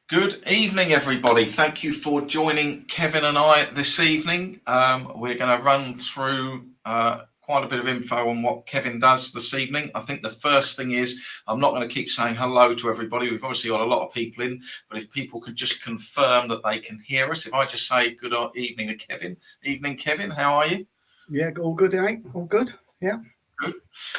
Good evening, everybody. Thank you for joining Kevin and I this evening. We're going to run through quite a bit of info on what Kevin does this evening. I think the first thing is I'm not going to keep saying hello to everybody. We've obviously got a lot of people in, but if people could just confirm that they can hear us. If I just say good evening to Kevin. Evening, Kevin. How are you? Yeah, all good, mate. All good. Yeah. Good.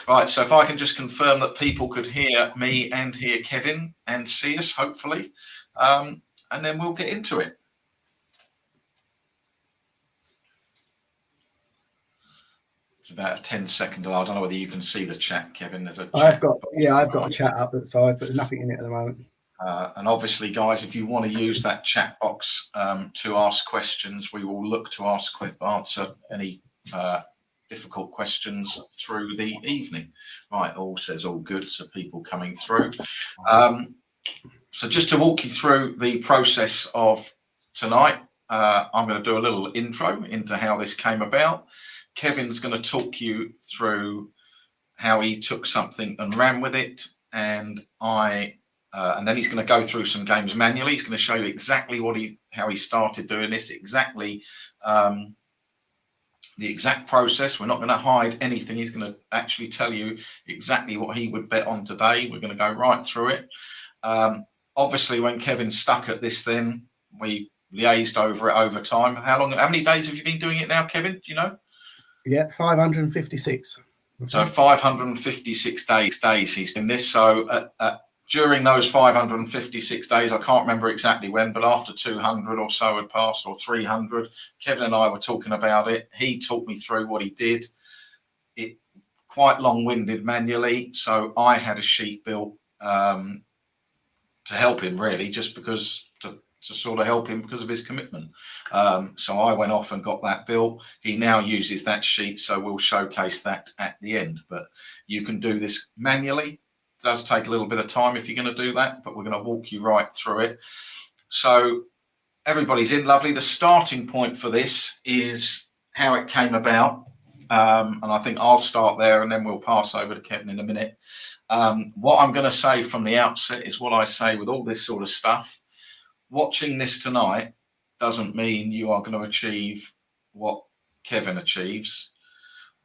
Right, so if I can just confirm that people could hear me and hear Kevin and see us, hopefully, and then we'll get into it. It's about a 10-second delay. I don't know whether you can see the chat, Kevin. There's a chat. I've got a chat up at the side, but there's nothing in it at the moment. And obviously, guys, if you want to use that chat box to ask questions, we will look to answer any difficult questions through the evening. Right, all says all good, so people coming through. So just to walk you through the process of tonight, I'm going to do a little intro into how this came about. Kevin's going to talk you through how he took something and ran with it, and then he's going to go through some games manually. He's going to show you exactly how he started doing this, exactly the exact process. We're not going to hide anything. He's going to actually tell you exactly what he would bet on today. We're going to go right through it. Obviously, when Kevin's stuck at this, then we liaised over it over time. How many days have you been doing it now, Kevin? Do you know? Yeah, 556. So 556 days he's been this. So during those 556 days, I can't remember exactly when, but after 200 or so had passed, or 300, Kevin and I were talking about it. He talked me through what he did. It quite long-winded manually, so I had a sheet built to help him, really, just because to sort of help him because of his commitment. So I went off and got that built. He now uses that sheet, so we'll showcase that at the end. But you can do this manually. It does take a little bit of time if you're going to do that, but we're going to walk you right through it. So everybody's in, lovely. The starting point for this is how it came about. And I think I'll start there and then we'll pass over to Kevin in a minute. What I'm going to say from the outset is what I say with all this sort of stuff. Watching this tonight doesn't mean you are going to achieve what Kevin achieves.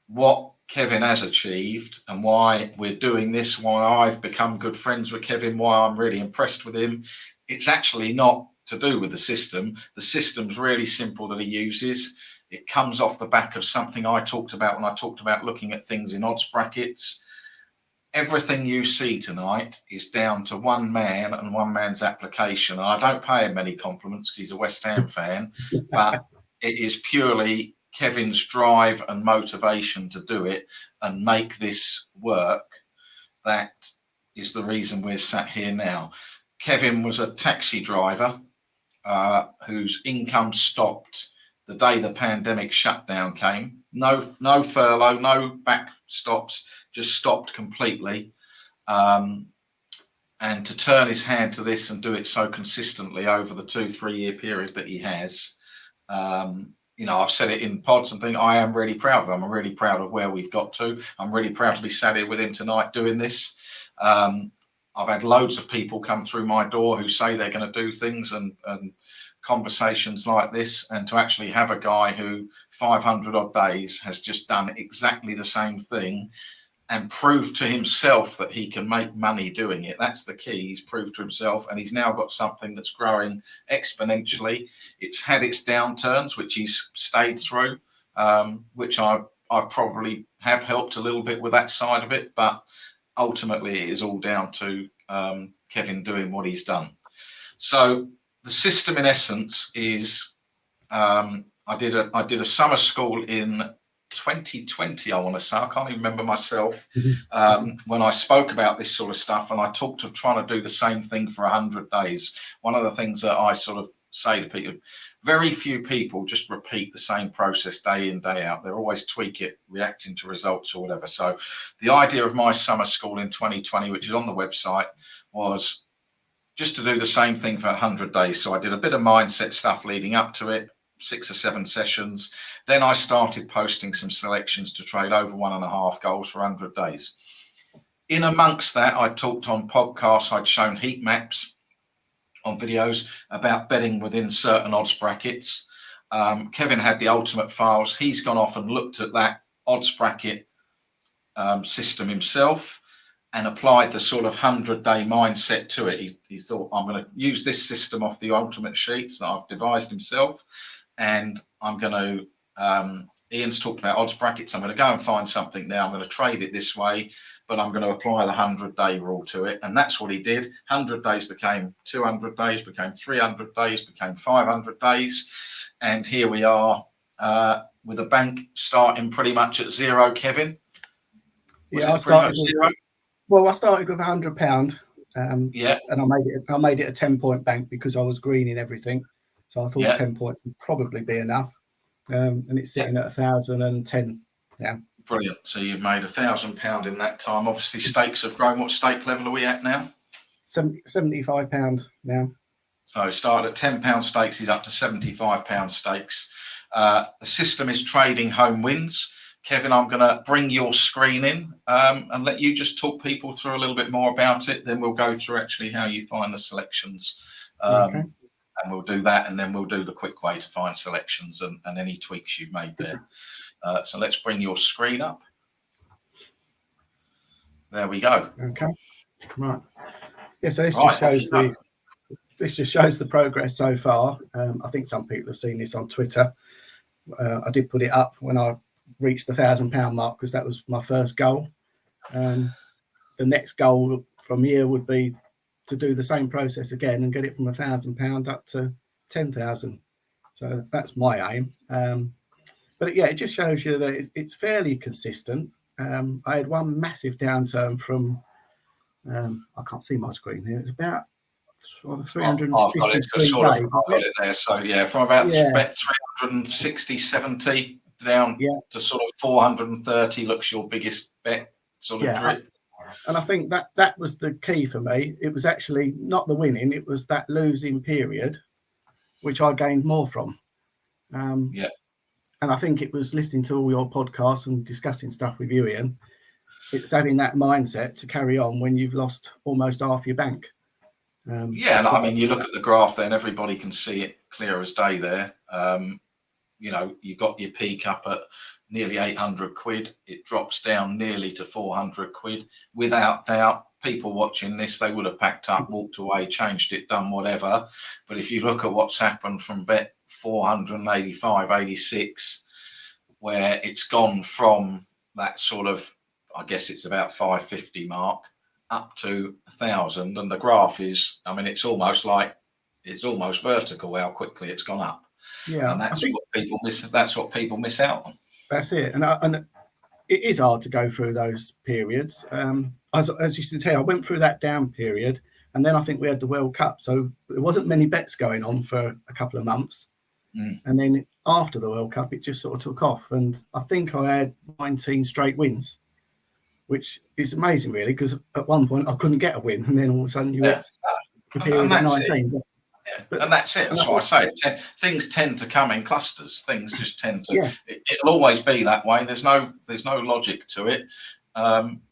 What Kevin has achieved and why we're doing this, why I've become good friends with Kevin, why I'm really impressed with him, it's actually not to do with the system. The system's really simple that he uses. It comes off the back of something I talked about when I talked about looking at things in odds brackets. Everything you see tonight is down to one man and one man's application. And I don't pay him many compliments because he's a West Ham fan, but it is purely Kevin's drive and motivation to do it and make this work. That is the reason we're sat here now. Kevin was a taxi driver whose income stopped the day the pandemic shutdown came. No furlough, no backstops, just stopped completely. And to turn his hand to this and do it so consistently over the 2-3 year period that he has, I've said it in pods and think I am really proud of him. I'm really proud of where we've got to. I'm really proud to be sat here with him tonight doing this. I've had loads of people come through my door who say they're going to do things and conversations like this, and to actually have a guy who 500 odd days has just done exactly the same thing and proved to himself that he can make money doing it. That's the key. He's proved to himself, and he's now got something that's growing exponentially. It's had its downturns, which he's stayed through, which I probably have helped a little bit with that side of it, but ultimately it is all down to Kevin doing what he's done. So the system, in essence, is I did a summer school in 2020. I want to say, I can't even remember myself when I spoke about this sort of stuff, and I talked of trying to do the same thing for 100 days. One of the things that I sort of say to people, very few people just repeat the same process day in, day out. They always tweak it, reacting to results or whatever. So the idea of my summer school in 2020, which is on the website, was just to do the same thing for 100 days. So I did a bit of mindset stuff leading up to it, 6 or 7 sessions. Then I started posting some selections to trade over 1.5 goals for 100 days. In amongst that, I talked on podcasts, I'd shown heat maps on videos about betting within certain odds brackets. Kevin had the ultimate files. He's gone off and looked at that odds bracket system himself and applied the sort of 100-day mindset to it. He thought, I'm going to use this system off the ultimate sheets that I've devised himself, and I'm going to Ian's talked about odds brackets. I'm going to go and find something now. I'm going to trade it this way, but I'm going to apply the 100-day rule to it. And that's what he did. 100 days became 200 days, became 300 days, became 500 days. And here we are with a bank starting pretty much at zero, Kevin. I started with zero. Well, I started with £100. And I made it a 10-point bank because I was greening everything. So I thought 10 points would probably be enough. And it's sitting at 1,010 now. Brilliant. So you've made £1,000 in that time. Obviously, stakes have grown. What stake level are we at now? £75 now. So started at £10 stakes. He's up to £75 stakes. The system is trading home wins. Kevin, I'm going to bring your screen in and let you just talk people through a little bit more about it. Then we'll go through actually how you find the selections. Okay. And we'll do that, and then we'll do the quick way to find selections and any tweaks you've made there. So let's bring your screen up. There we go. Okay. Right. Yeah. So this just shows the progress so far. I think some people have seen this on Twitter. I did put it up when I reached the £1,000 mark because that was my first goal. The next goal from here would be to do the same process again and get it from £1,000 up to 10,000. So that's my aim. But yeah, it just shows you that it's fairly consistent. I had one massive downturn from I can't see my screen here. It's about 350 I've got it, days. I've got it there. So yeah, from about 360, 70 down to sort of 430 looks your biggest bet sort of drip. And I think that was the key for me. It was actually not the winning, it was that losing period, which I gained more from. And I think it was listening to all your podcasts and discussing stuff with you, Ian. It's having that mindset to carry on when you've lost almost half your bank. I mean, you look at the graph there and everybody can see it clear as day there. You got your peak up at nearly 800 quid. It drops down nearly to 400 quid. Without doubt, people watching this, they would have packed up, walked away, changed it, done whatever. But if you look at what's happened from bet 485, 86, where it's gone from that sort of, I guess it's about 550 mark up to 1,000. And the graph is, I mean, it's almost vertical how quickly it's gone up. Yeah, and that's what people miss. That's what people miss out on. That's it, and it is hard to go through those periods. As you can tell, I went through that down period, and then I think we had the World Cup, so there wasn't many bets going on for a couple of months. And then after the World Cup, it just sort of took off, and I think I had 19 straight wins, which is amazing, really, because at one point I couldn't get a win, and then all of a sudden you had a period of 19. And that's it. That's what I say. Things tend to come in clusters. Things just tend to. It'll always be that way. There's no logic to it.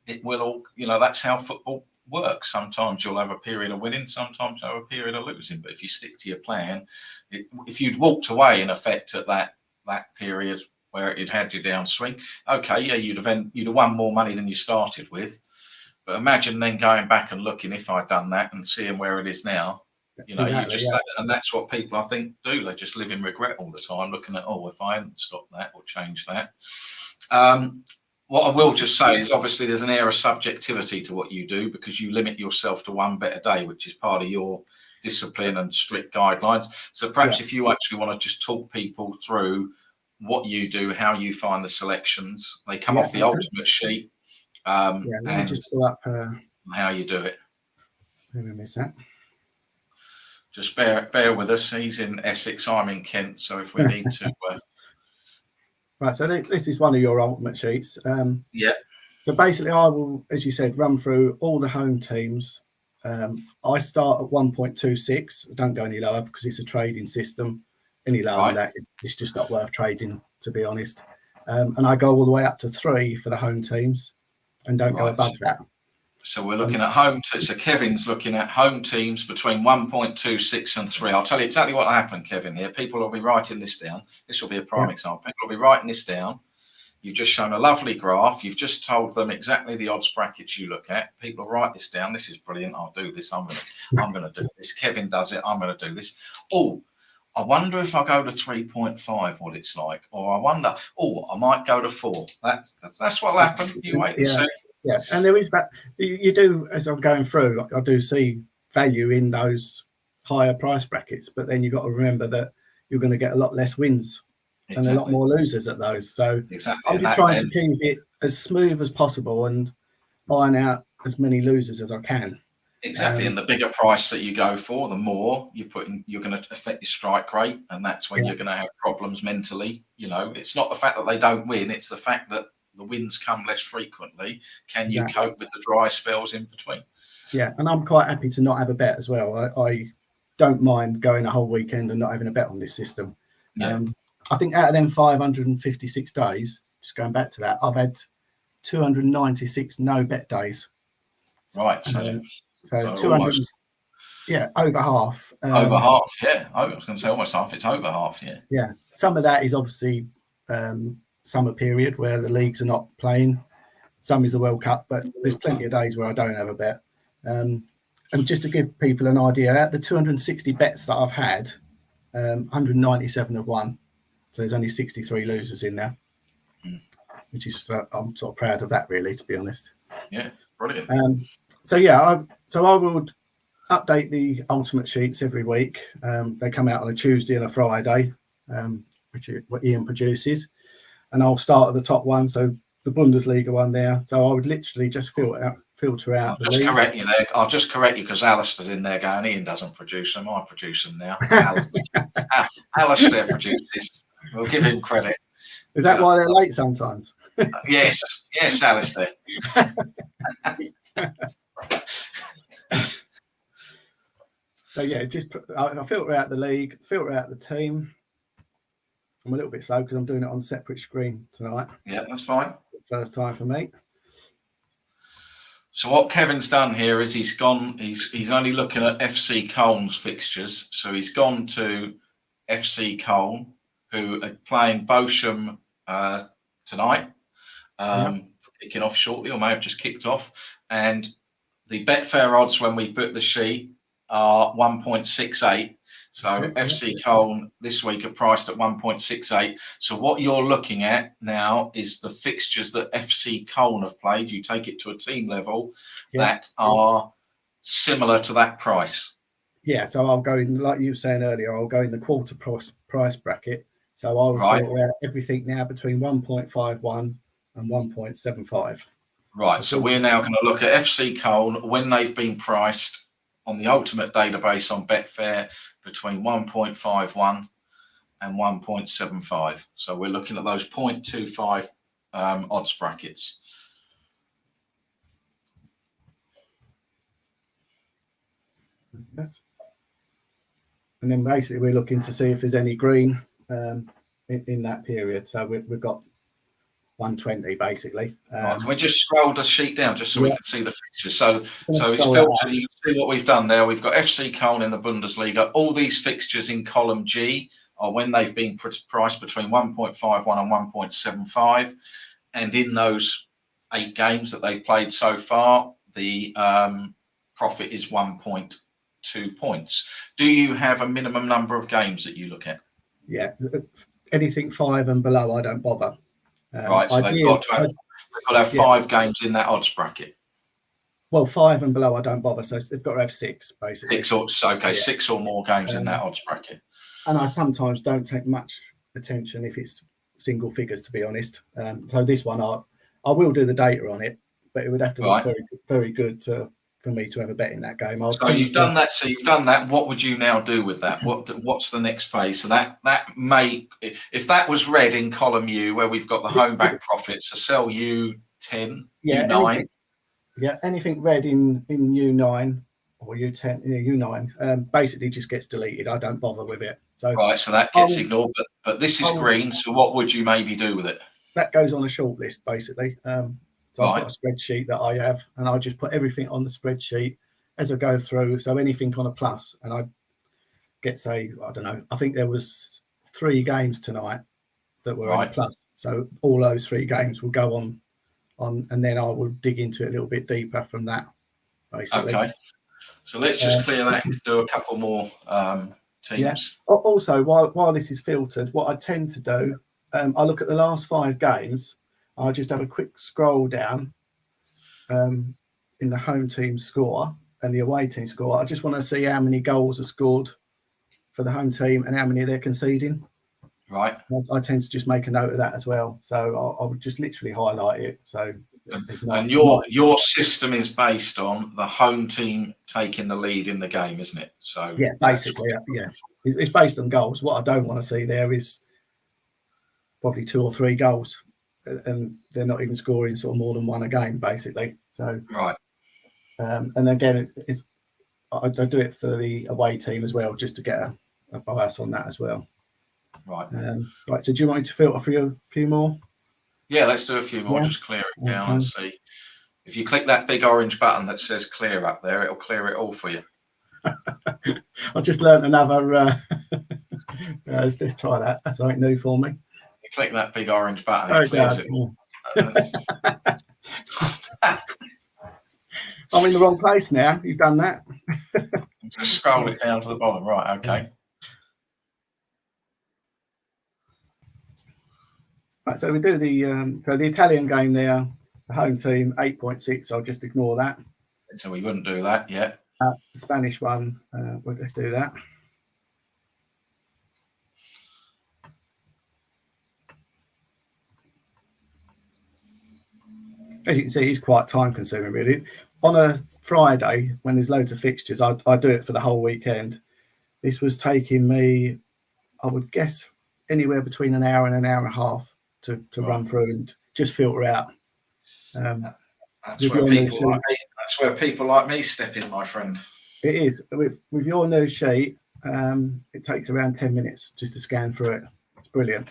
It will all. That's how football works. Sometimes you'll have a period of winning. Sometimes you'll have a period of losing. But if you stick to your plan, if you'd walked away in effect at that period where it had you downswing, you'd have won more money than you started with. But imagine then going back and looking if I'd done that and seeing where it is now. And that's what people, I think, do. They just live in regret all the time, looking at, if I hadn't stopped that or changed that. What I will just say is, obviously, there's an air of subjectivity to what you do because you limit yourself to one bet a day, which is part of your discipline and strict guidelines. So perhaps if you actually want to just talk people through what you do, how you find the selections, they come off the ultimate sheet, let me just pull up how you do it. Let me miss that. Just bear with us. He's in Essex, I'm in Kent, so if we need to. Right, so this is one of your ultimate sheets. So basically, I will, as you said, run through all the home teams. I start at 1.26. I don't go any lower because it's a trading system. Any lower than that, it's just not worth trading, to be honest. And I go all the way up to 3 for the home teams and don't go above that. So we're looking at home. So Kevin's looking at home teams between 1.26 and 3. I'll tell you exactly what happened, Kevin. Here, people will be writing this down. This will be a prime example. People will be writing this down. You've just shown a lovely graph. You've just told them exactly the odds brackets you look at. People write this down. This is brilliant. I'll do this. I'm gonna do this. Kevin does it. I'm gonna do this. Oh, I wonder if I go to 3.5, what it's like. Or I wonder, I might go to 4. That's what'll happen. You wait and see. Yeah, and there is that you do, as I'm going through, I do see value in those higher price brackets, but then you've got to remember that you're going to get a lot less wins and a lot more losers at those. So I'm just trying to keep it as smooth as possible and iron out as many losers as I can. Exactly, and the bigger price that you go for, the more you put in, you're going to affect your strike rate, and that's when you're going to have problems mentally. You know, it's not the fact that they don't win; it's the fact that the wins come less frequently. Can you cope with the dry spells in between? Yeah, and I'm quite happy to not have a bet as well. I don't mind going a whole weekend and not having a bet on this system. Yeah. I think out of them 556 days, just going back to that, I've had 296 no bet days. Right. So 200, almost, over half. Over half, yeah. I was going to say almost half. It's over half, yeah. Yeah. Some of that is obviously summer period where the leagues are not playing. Some is the World Cup, but there's plenty of days where I don't have a bet. And just to give people an idea, out the 260 bets that I've had, 197 have won. So there's only 63 losers in there, which is I'm sort of proud of that, really, to be honest. Yeah, brilliant. I would update the ultimate sheets every week. They come out on a Tuesday and a Friday, which is what Ian produces, and I'll start at the top one. So the Bundesliga one there. So I would literally just filter out. I'll just correct you because Alistair's in there going, Ian doesn't produce them. I produce them now. Alistair produces. We'll give him credit. Is that why they're late sometimes? Yes, Alistair. So I filter out the league, filter out the team. I'm a little bit slow because I'm doing it on a separate screen tonight. Yeah, that's fine. First time for me. So what Kevin's done here is he's only looking at FC Köln's fixtures. So he's gone to FC Köln, who are playing Bochum tonight, kicking off shortly, or may have just kicked off. And the Betfair odds when we put the sheet are 1.68. So FC Köln this week are priced at 1.68. So what you're looking at now is the fixtures that FC Köln have played. You take it to a team level that are similar to that price. Yeah, so I'll go in, like you were saying earlier, I'll go in the quarter price bracket. So I'll filter out everything now between 1.51 and 1.75. Right, so we're now going to look at FC Köln when they've been priced on the ultimate database on Betfair between 1.51 and 1.75. So we're looking at those 0.25 odds brackets. And then basically we're looking to see if there's any green in that period. So we've got 120 basically. Can we just scroll the sheet down just so we can see the fixtures? So it's filtered. You can see what we've done there. We've got FC Köln in the Bundesliga. All these fixtures in column G are when they've been priced between 1.51 and 1.75. And in those 8 games that they've played so far, the profit is 1.2 points. Do you have a minimum number of games that you look at? Yeah, anything 5 and below, I don't bother. Right, so they've got to have 5 games in that odds bracket. Well, 5 and below, I don't bother. So they've got to have 6, basically. 6 or more games in that odds bracket. And I sometimes don't take much attention if it's single figures, to be honest. So this one, I will do the data on it, but it would have to be very, very good for me to have a bet in that game. So you've done that. So you've done that. What would you now do with that? What's the next phase? So that may, if that was red in column U, where we've got the home back profits, so sell U10, U9. Anything red in U9 or U10, U9, basically just gets deleted. I don't bother with it. So so that gets ignored. But this is green. So what would you maybe do with it? That goes on a short list, basically. So I've got a spreadsheet that I have, and I just put everything on the spreadsheet as I go through. So anything on a plus, and I get, say, I don't know, I think there was 3 games tonight that were in a plus. So all those 3 games will go on, and then I will dig into it a little bit deeper from that, basically. Okay. So let's just clear that and do a couple more teams. Yeah. Also, while this is filtered, what I tend to do, I look at the last 5 games. I just have a quick scroll down in the home team score and the away team score. I just want to see how many goals are scored for the home team and how many they're conceding. Right. I tend to just make a note of that as well. So I would just literally highlight it. So and your system is based on the home team taking the lead in the game, isn't it? So yeah, basically, yeah. It's based on goals. What I don't want to see there is probably 2 or 3 goals, and they're not even scoring sort of more than 1 a game, basically. So right. And again, I do it for the away team as well, just to get a bias on that as well. Right. Right. So do you want me to filter for a few more? Yeah, let's do a few more. Just clear it down and see. If you click that big orange button that says clear up there, it'll clear it all for you. I just learned another. Let's try that. That's something new for me. You click that big orange button, it clears it. I'm in the wrong place now. You've done that. Just scroll it down to the bottom. Right. Okay. Right. So we do the Italian game there. The home team 8.6. I'll just ignore that. So we wouldn't do that yet. The Spanish one. Let's do that. As you can see, it's quite time consuming, really. On a Friday, when there's loads of fixtures, I do it for the whole weekend. This was taking me, I would guess, anywhere between an hour and an hour and a half to run through and just filter out. That's where people like me step in, my friend. It is. With your new sheet, it takes around 10 minutes just to scan through it. It's brilliant.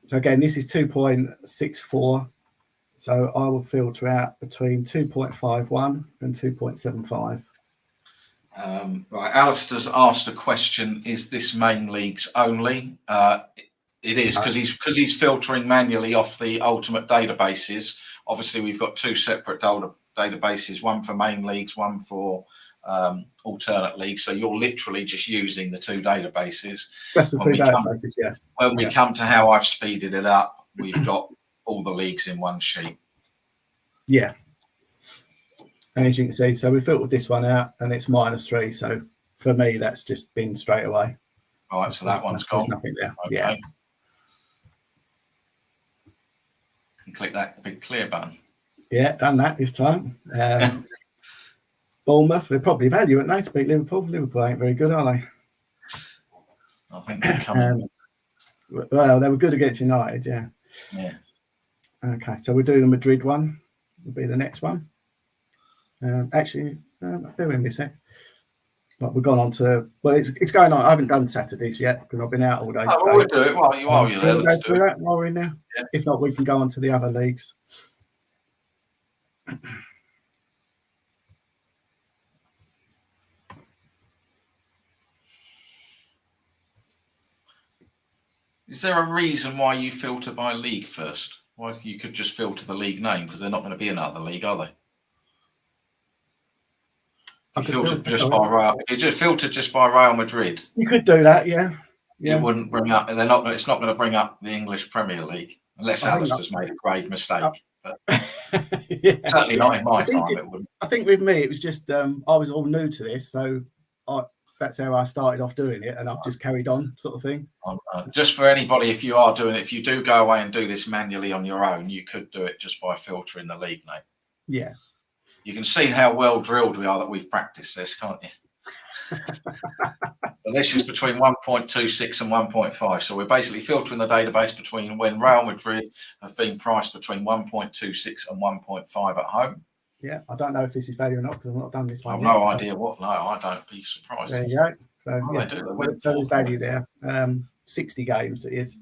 So again, this is 2.64. So I will filter out between 2.51 and 2.75. Right, Alistair's asked a question: is this main leagues only? It is, because he's filtering manually off the ultimate databases. Obviously, we've got 2 separate databases: one for main leagues, one for alternate leagues. So you're literally just using the 2 databases. That's the 2 databases, yeah. When we come to how I've speeded it up, we've got all the leagues in one sheet. Yeah. And as you can see, so we filtered this one out and it's -3. So for me, that's just been straight away. All right, so that one's gone. There's nothing there. Okay. Yeah. And click that big clear button. Yeah, done that this time. Bournemouth, they're probably value, aren't they, to beat Liverpool? Liverpool ain't very good, are they? I think they're coming. Well, they were good against United, yeah. Yeah. Okay, so we're doing the Madrid one. Will be the next one. Actually, bear with me a sec. But we've gone on to, well, it's going on. I haven't done Saturdays yet because I've been out all day. Oh, well, we'll do it while you're there. Let's do it. While we're in there. Yeah. If not, we can go on to the other leagues. Is there a reason why you filter by league first? Why you could just filter the league name, because they're not going to be another league, are they? If you just filtered just by Real Madrid, you could do that, yeah. It wouldn't bring up. They're not. It's not going to bring up the English Premier League unless Alistair's made a grave mistake. But certainly not in my time. It wouldn't. I think with me, it was just I was all new to this, so that's how I started off doing it, and I've just carried on, sort of thing. Just for anybody, if you are doing it, if you do go away and do this manually on your own, you could do it just by filtering the league name. Yeah. You can see how well drilled we are that we've practiced this, can't you? So this is between 1.26 and 1.5. So we're basically filtering the database between when Real Madrid have been priced between 1.26 and 1.5 at home. Yeah, I don't know if this is value or not because I've not done this one. I've no idea what. No, I don't be surprised. There you go. So so there's value there. 60 games it is.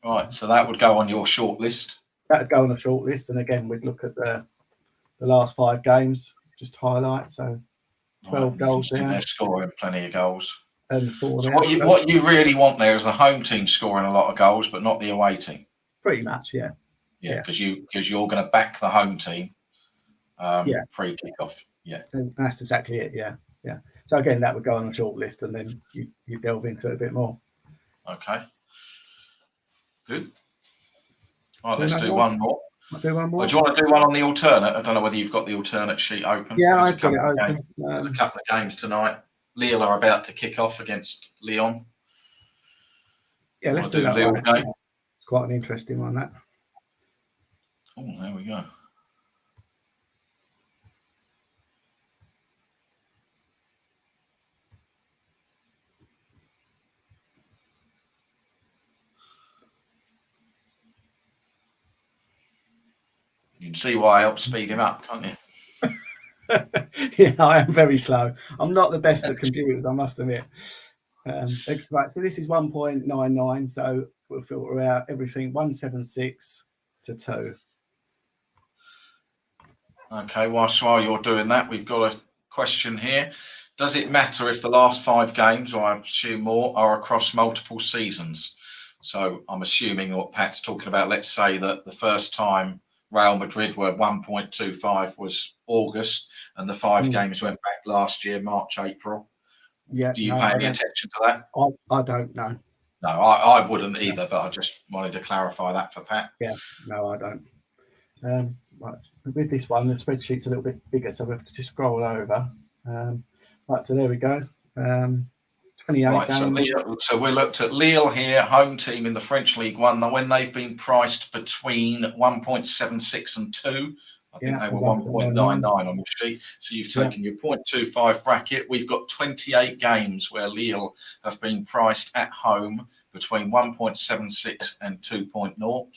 Right, so that would go on your short list. that'd go on a short list, and again we'd look at the last 5 games, just highlight. So 12 goals there. They're scoring plenty of goals. And 4 so there. what you really want there is the home team scoring a lot of goals, but not the away team. Pretty much, yeah. Yeah, because you're going to back the home team pre kickoff. Yeah, that's exactly it. Yeah. So again, that would go on a short list, and then you delve into it a bit more. Okay. Good. All right, let's do one more. I'll do one more. Do you want to do one on the alternate? I don't know whether you've got the alternate sheet open. Yeah, I've got it open. There's a couple of games tonight. Lille are about to kick off against Lyon. Yeah, let's do that one. It's quite an interesting one, that. Oh, there we go. You can see why I helped speed him up, can't you? Yeah, I am very slow. I'm not the best at computers, I must admit. Right, so this is 1.99, so we'll filter out everything 176 to 2. Okay, while you're doing that, we've got a question here. Does it matter if the last 5 games, or I assume more, are across multiple seasons? So I'm assuming what Pat's talking about, let's say that the first time Real Madrid were 1.25 was August, and the 5 games went back last year, March, April. Yeah. Do you pay any attention to that? I don't know. No, I wouldn't either, but I just wanted to clarify that for Pat. Yeah, no, I don't. Right, with this one, the spreadsheet's a little bit bigger, so we have to just scroll over. Right, so there we go. 28 right, games. So we looked at Lille here, home team in the French League One. When they've been priced between 1.76 and 2, I think they were 1.99 on the sheet. So you've taken your 0.25 bracket. We've got 28 games where Lille have been priced at home between 1.76 and 2.0.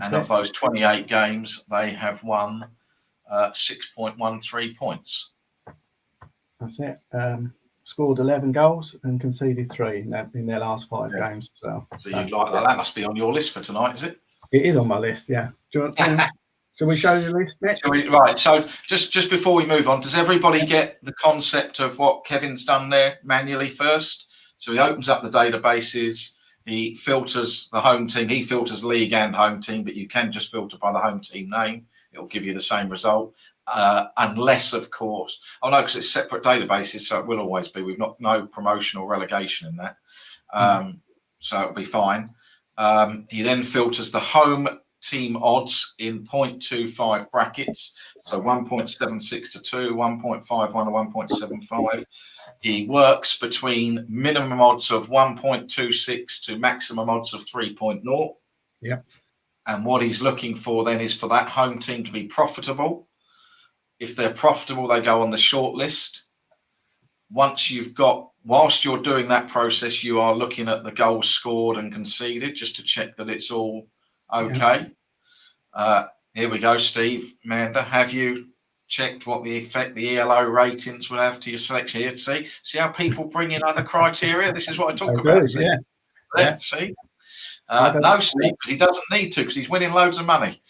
And of those 28 games, they have won 6.13 points. That's it. Scored 11 goals and conceded 3 in their last 5 games as well. So you like that? That must be on your list for tonight, is it? It is on my list, yeah. Do you want shall we show you the list next? Right. So just before we move on, does everybody get the concept of what Kevin's done there manually first? So he opens up the databases. He filters the home team. He filters league and home team, but you can just filter by the home team name. It'll give you the same result. Unless, of course, because it's separate databases, so it will always be. We've no promotion or relegation in that, so it'll be fine. He then filters the home team odds in 0.25 brackets, so 1.76 to 2, 1.51 to 1.75. He works between minimum odds of 1.26 to maximum odds of 3.0. Yeah. And what he's looking for then is for that home team to be profitable. If they're profitable, they go on the short list. Whilst you're doing that process, you are looking at the goals scored and conceded just to check that it's all okay. Yeah. Here we go, Steve Mander. Have you checked what the effect the ELO ratings would have to your selection here? See how people bring in other criteria? This is what I talk about. Yeah. See? No, Steve, because he doesn't need to, because he's winning loads of money.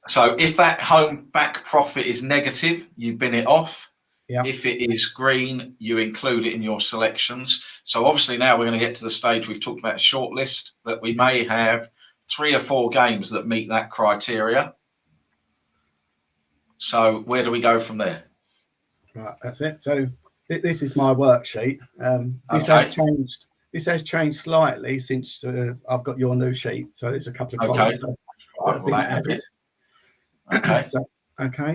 So if that home back profit is negative, you bin it off. Yeah. If it is green, you include it in your selections. So obviously now we're going to get to the stage we've talked about a short list that we may have 3 or 4 games that meet that criteria. So where do we go from there? Right, that's it. So this is my worksheet. This has changed slightly since I've got your new sheet. So there's a couple of columns that have been added.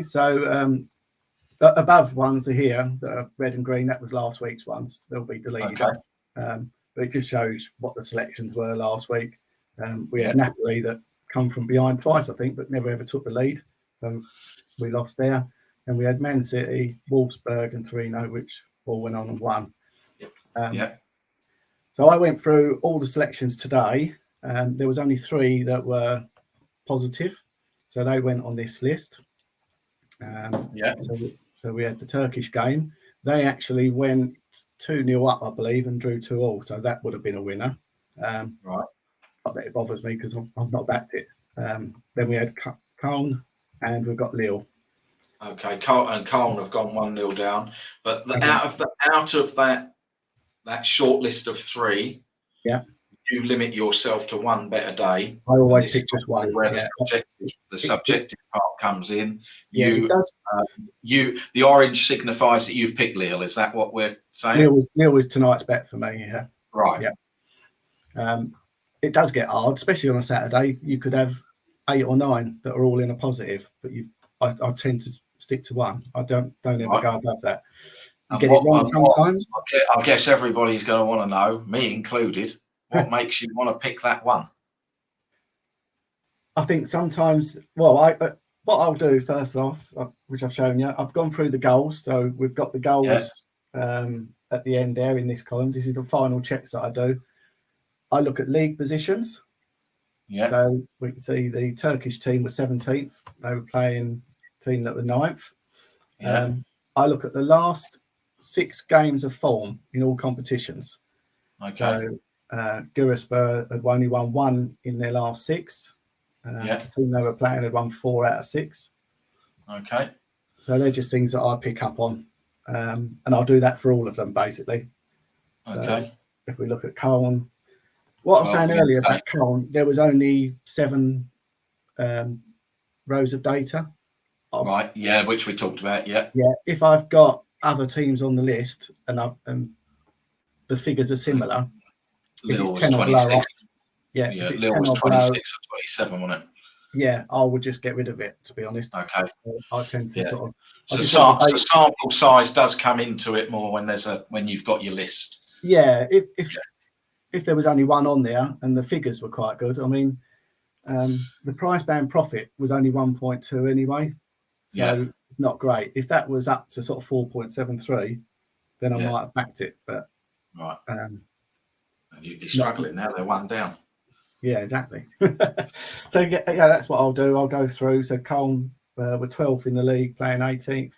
So above ones are here that are red and green. That was last week's ones. They'll be deleted off. But it just shows what the selections were last week. We had Napoli that come from behind twice, I think, but never ever took the lead. So we lost there. And we had Man City, Wolfsburg and Torino, which all went on and won. So I went through all the selections today. There was only 3 that were positive. So they went on this list. So we had the Turkish game. They actually went 2-0 up, I believe, and drew 2-2. So that would have been a winner. Right. Not that it bothers me because I've not backed it. Then we had Colne and we've got Lille. Okay, Colne have gone 1-0 down, but out of that short list of 3, yeah, you limit yourself to one bet a day. I always pick just one. Where Yeah. the subjective part comes in. It does. The orange signifies that you've picked Lille. Is that what we're saying? Lille was tonight's bet for me. Yeah. Right. Yeah. It does get hard, especially on a Saturday. You could have 8 or 9 that are all in a positive, but I tend to stick to one. I don't ever go above that. You get it wrong sometimes. I guess everybody's going to want to know, me included, what makes you want to pick that one? I think sometimes, what I'll do first off, which I've shown you, I've gone through the goals. So we've got the goals at the end there in this column. This is the final checks that I do. I look at league positions. Yeah. So we can see the Turkish team was 17th. They were playing a team that were 9th. Yeah. I look at the last 6 games of form in all competitions. Okay. So Giresun had only won 1 in their last 6. The team they were playing had won 4 out of 6. Okay. So they're just things that I pick up on. And I'll do that for all of them, basically. Okay. So if we look at Colne, what I was saying earlier about Colne, there was only 7 rows of data. Right. Yeah, which we talked about. Yeah. Yeah. If I've got other teams on the list and the figures are similar, if it's 10 or below, if it's 10 was or 26 below, or 27, wasn't it? Yeah, I would just get rid of it, to be honest. Okay. I tend to sort of. So sample size does come into it more when you've got your list. Yeah, if there was only one on there and the figures were quite good, I mean, the price band profit was only 1.2 anyway, so it's not great. If that was up to sort of 4.73, then I might have backed it, but right. You'd be struggling now. They're 1 down. Yeah, exactly. So that's what I'll do. I'll go through. So Colne were 12th in the league, playing 18th.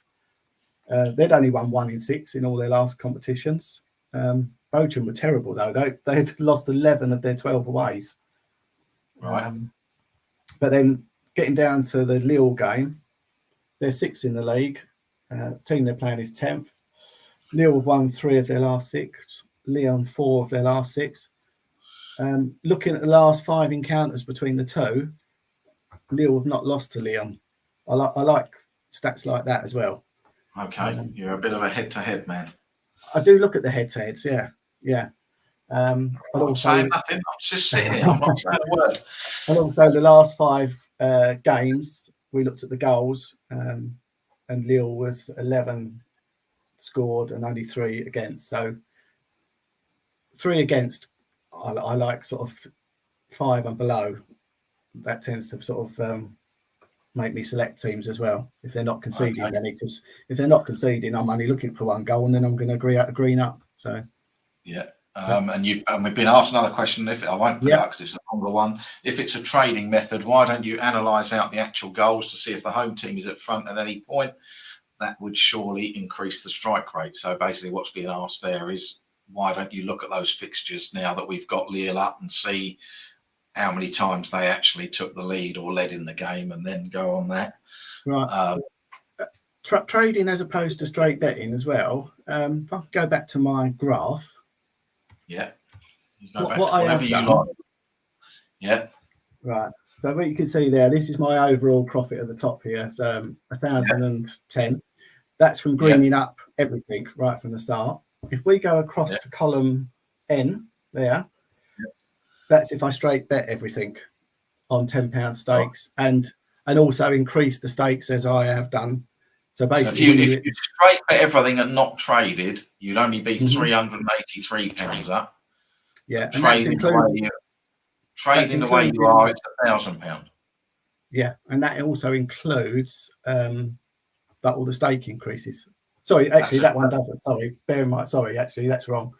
They'd only won 1 in 6 in all their last competitions. Bochum were terrible though. They had lost 11 of their 12 aways. Right. But then getting down to the Lille game, they're 6th in the league. Team they're playing is 10th. Lille have won 3 of their last 6. Lyon 4 of their last 6. Looking at the last 5 encounters between the two, Lille have not lost to Lyon. I like stats like that as well. Okay, you're a bit of a head-to-head man. I do look at the head-to-heads, yeah. I'm not saying nothing. I'm just sitting here. I'm not saying a word. And also the last 5 games, we looked at the goals, and Lille was 11 scored and only 3 against. So 3 against. I like sort of 5 and below. That tends to sort of make me select teams as well if they're not conceding any. Because if they're not conceding, I'm only looking for 1 goal, and then I'm going to green up. So yeah. And we've been asked another question. If I won't put it out because it's a longer one. If it's a trading method, why don't you analyse out the actual goals to see if the home team is at front at any point? That would surely increase the strike rate. So basically, what's being asked there is, why don't you look at those fixtures now that we've got Lille up and see how many times they actually took the lead or led in the game, and then go on that. Right. Trading as opposed to straight betting as well. If I go back to my graph. Yeah. What I have done. Like. Yeah. Right. So what you can see there, this is my overall profit at the top here. So 1,010. That's from greening up everything right from the start. If we go across to column N there, that's if I straight bet everything on £10 stakes and also increase the stakes as I have done. So basically, if you straight bet everything and not traded, you'd only be £383 up. Yeah, and trading the way you are, it's £1,000. Yeah, and that also includes all the stake increases. Sorry, actually, that one doesn't. Sorry, bear in mind. Sorry, actually, that's wrong.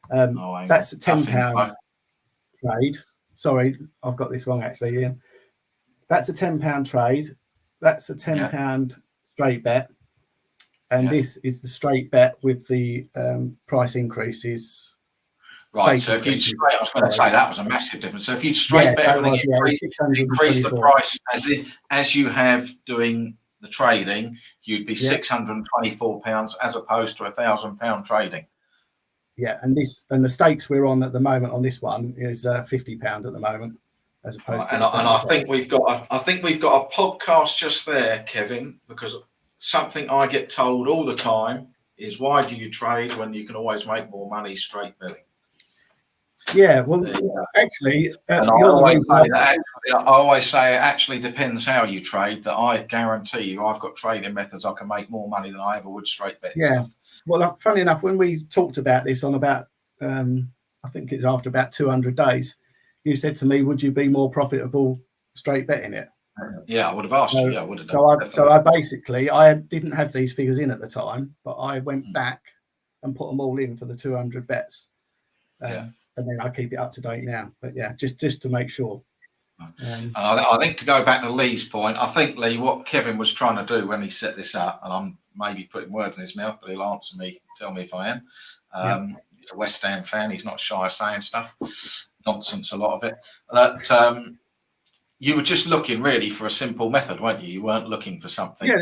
That's a £10 trade. Sorry, I've got this wrong, actually, Ian. That's a £10 trade. That's a £10 straight bet. And this is the straight bet with the price increases. Right. So if you'd straight, I was going to say that was a massive difference. So if you'd straight bet everything, increase the price as you have doing the trading, you'd be £624 as opposed to £1,000 trading. Yeah, and the stakes we're on at the moment on this one is £50 at the moment, as opposed to. And I think we've got a podcast just there, Kevin, because something I get told all the time is, why do you trade when you can always make more money straight betting? Yeah, well, actually, I always say it actually depends how you trade. That I guarantee you, I've got trading methods I can make more money than I ever would straight betting. Yeah. Well, funny enough, when we talked about this on about, I think it's after about 200 days, you said to me, would you be more profitable straight betting it? Yeah, I would have asked you. Yeah, I would have done. So I didn't have these figures in at the time, but I went back and put them all in for the 200 bets. And then I keep it up to date now. But yeah, just to make sure. I think, to go back to Lee's point, I think, Lee, what Kevin was trying to do when he set this up, and I'm maybe putting words in his mouth, but he'll answer me, tell me if I am. He's a West Ham fan. He's not shy of saying stuff. Nonsense, a lot of it. That you were just looking really for a simple method, weren't you? You weren't looking for something. Yeah,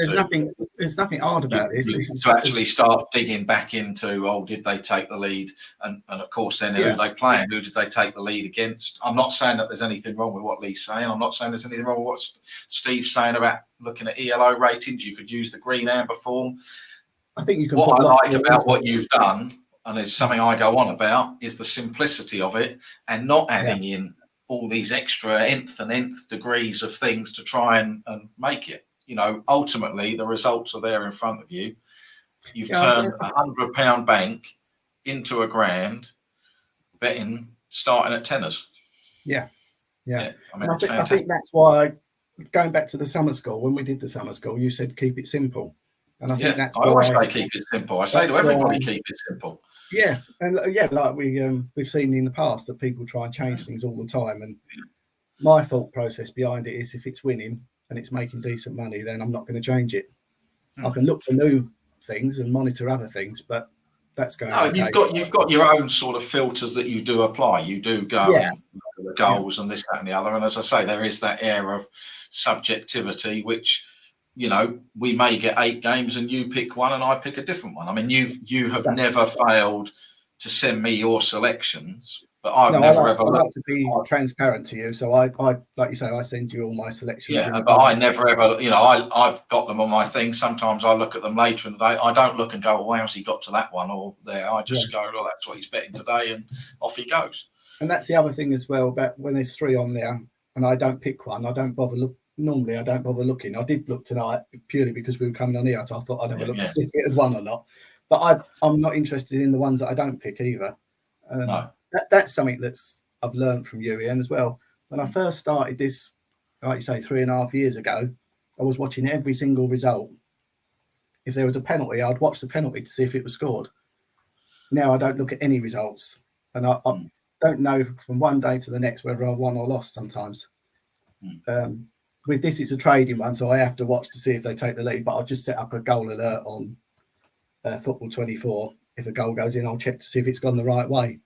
there's nothing hard about this. To actually start digging back into, did they take the lead? And of course, then who are they playing? Who did they take the lead against? I'm not saying that there's anything wrong with what Lee's saying. I'm not saying there's anything wrong with what Steve's saying about looking at ELO ratings. You could use the green amber form. I think you can. What I like about what you've done, and it's something I go on about, is the simplicity of it and not adding in all these extra nth degrees of things to try and make it. Ultimately the results are there in front of you. You've turned £100 bank into £1,000 betting starting at tenors. Yeah. I mean, I think that's why, going back to the summer school, when we did the summer school, you said keep it simple. And I think that's I always say keep it simple. I say to everybody, keep it simple. Yeah, and like we've seen in the past that people try and change things all the time. And my thought process behind it is, if it's winning and it's making decent money, then I'm not going to change it. I can look for new things and monitor other things, but that's going. No, you've got your own sort of filters that you do apply. You do go and look at the goals and this, that, and the other. And as I say, there is that air of subjectivity, which, we may get 8 games and you pick one and I pick a different one. I mean, you have never failed to send me your selections, but I've never ever. I like to be transparent to you, so I like you say, I send you all my selections. Yeah, but I never ever, I've got them on my thing. Sometimes I look at them later in the day. I don't look and go, "Well, how's he got to that one?" Or there. I just go, "Oh, that's what he's betting today," and off he goes. And that's the other thing as well, about when there's 3 on there and I don't pick one, I don't bother look. Normally, I don't bother looking. I did look tonight purely because we were coming on here, so I thought I'd have a look to see if it had won or not. But I'm not interested in the ones that I don't pick either. No. That's something I've learned from you, Ian, as well. When I first started this, like you say, 3.5 years ago, I was watching every single result. If there was a penalty, I'd watch the penalty to see if it was scored. Now I don't look at any results, and I don't know from one day to the next whether I won or lost sometimes. With this, it's a trading one, so I have to watch to see if they take the lead. But I'll just set up a goal alert on Football 24. If a goal goes in, I'll check to see if it's gone the right way.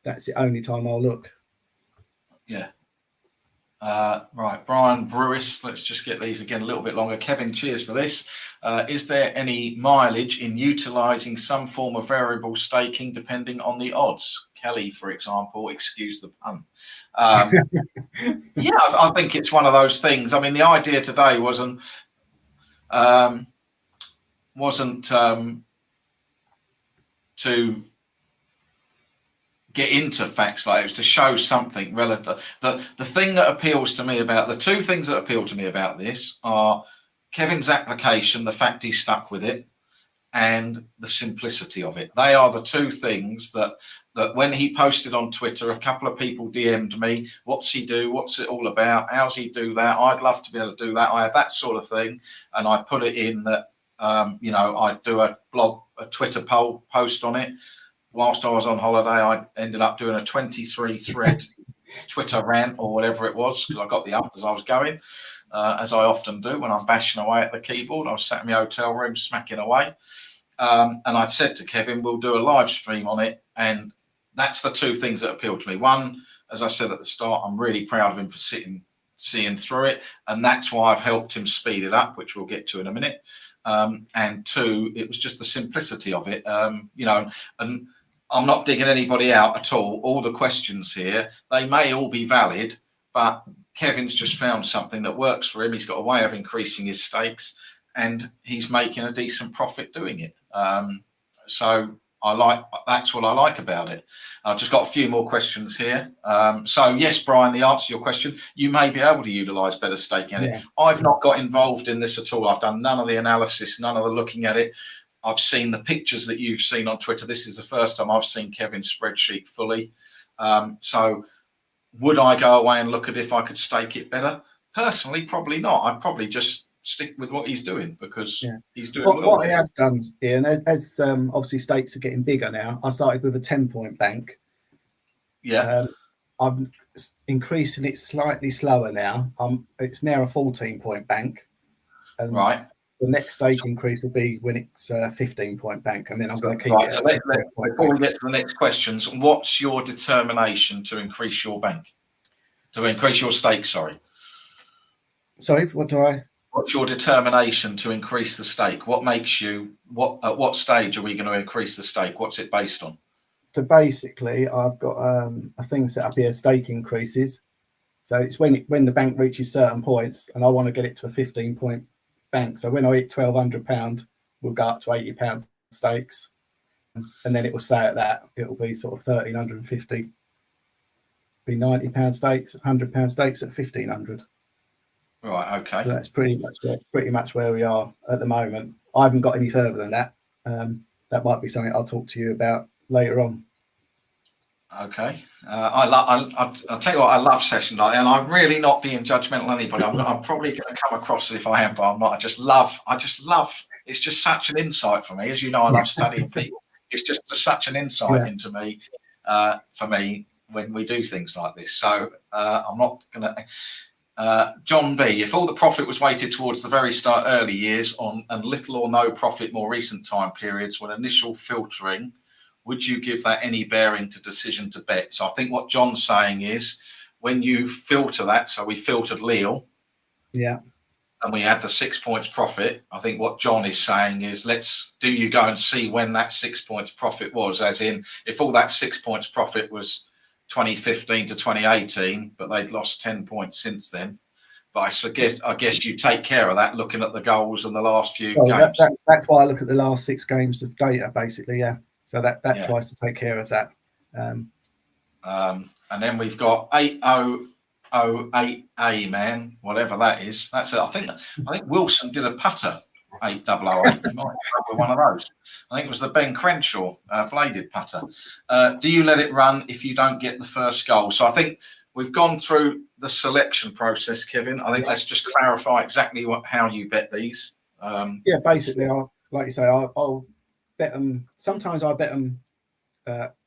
That's the only time I'll look. Yeah. Right, Brian Brewis, let's just get these again a little bit longer. Kevin, cheers for this. Is there any mileage in utilising some form of variable staking depending on the odds? Kelly, for example, excuse the pun. Yeah, I think it's one of those things. I mean, the idea today wasn't to get into facts like it was to show something relative. The thing that appeals to me about the 2 things that appeal to me about this are Kevin's application, the fact he's stuck with it, and the simplicity of it. They are the 2 things that when he posted on Twitter, a couple of people DM'd me, what's he do? What's it all about? How's he do that? I'd love to be able to do that. I have that sort of thing. And I put it in that, I do a Twitter post on it. Whilst I was on holiday, I ended up doing a 23 thread Twitter rant or whatever it was, because I got the up as I was going, as I often do when I'm bashing away at the keyboard. I was sat in my hotel room smacking away. And I'd said to Kevin, we'll do a live stream on it. And that's the two things that appeal to me. One, as I said at the start, I'm really proud of him for seeing through it, and that's why I've helped him speed it up, which we'll get to in a minute. And two, it was just the simplicity of it, and I'm not digging anybody out at all. All the questions here, they may all be valid, but Kevin's just found something that works for him. He's got a way of increasing his stakes, and he's making a decent profit doing it. So that's what I like about it. I've just got a few more questions here. So yes, Brian, the answer to your question, you may be able to utilize better staking at it. I've not got involved in this at all. I've done none of the analysis, none of the looking at it. I've seen the pictures that you've seen on Twitter. This is the first time I've seen Kevin's spreadsheet fully. So would I go away and look at if I could stake it better? Personally, probably not. I'd probably just stick with what he's doing because he's doing well. What I have done, Ian, as obviously stakes are getting bigger now, I started with a 10-point bank. Yeah. I'm increasing it slightly slower now. It's now a 14-point bank. And right. The next stake increase will be when it's a 15-point bank, and then I'm going to keep it. So before we get to the next questions, what's your determination to increase your bank? To increase your stake, sorry. Sorry, what do I? What's your determination to increase the stake? What makes you, at what stage are we going to increase the stake? What's it based on? So basically, I've got a thing set up here, stake increases. So it's when the bank reaches certain points, and I want to get it to a 15-point bank. So when I hit £1,200, we'll go up to £80 stakes, and then it will stay at that. It will be sort of 1,350, be £90 stakes, £100 stakes at 1,500. Right. Okay. So that's pretty much where we are at the moment. I haven't got any further than that. That might be something I'll talk to you about later on. Okay. I'll tell you what, I love sessions like that, and I'm really not being judgmental of anybody. I'm probably going to come across as if I am, but I'm not. I just love. It's just such an insight for me. As you know, I love studying people. It's just such an insight into me, for me, when we do things like this. So I'm not going to. John B, if all the profit was weighted towards the very start early years and little or no profit more recent time periods when initial filtering, would you give that any bearing to decision to bet? So I think what John's saying is when you filter that, so we filtered Lille, and we had the 6 points profit. I think what John is saying is do you go and see when that 6 points profit was, as in if all that 6 points profit was 2015 to 2018, but they'd lost 10 points since then. But I guess you take care of that looking at the goals and the last few games. That's why I look at the last 6 games of data, basically. So that tries to take care of that. And then we've got 8008A, man, whatever that is. That's it. I think Wilson did a putter, 8008. You might have one of those. I think it was the Ben Crenshaw bladed putter. Do you let it run if you don't get the first goal? So I think we've gone through the selection process, Kevin. I think let's just clarify exactly how you bet these. Basically, like you say, I'll bet them. Sometimes I bet them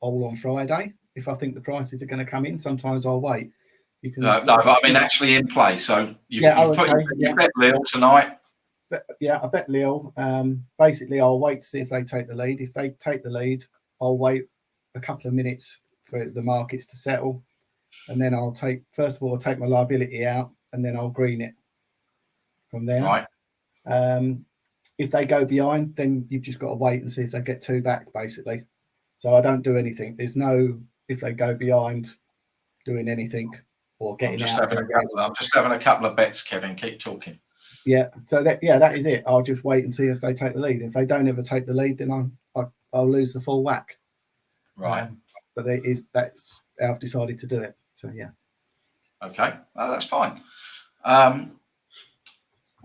all on Friday if I think the prices are going to come in. Sometimes I'll wait. You can but I mean actually in play. So you bet Lille tonight. I bet Lille. Basically, I'll wait to see if they take the lead. If they take the lead, I'll wait a couple of minutes for the markets to settle, and then I'll take my liability out, and then I'll green it from there. Right. If they go behind, then you've just got to wait and see if they get 2 back, basically. So I don't do anything. There's no, if they go behind, doing anything or getting out. I'm just having a couple of bets, Kevin. Keep talking. So that is it. I'll just wait and see if they take the lead. If they don't ever take the lead, then I'll lose the full whack. Right. But that's how I've decided to do it. So Okay, that's fine. Where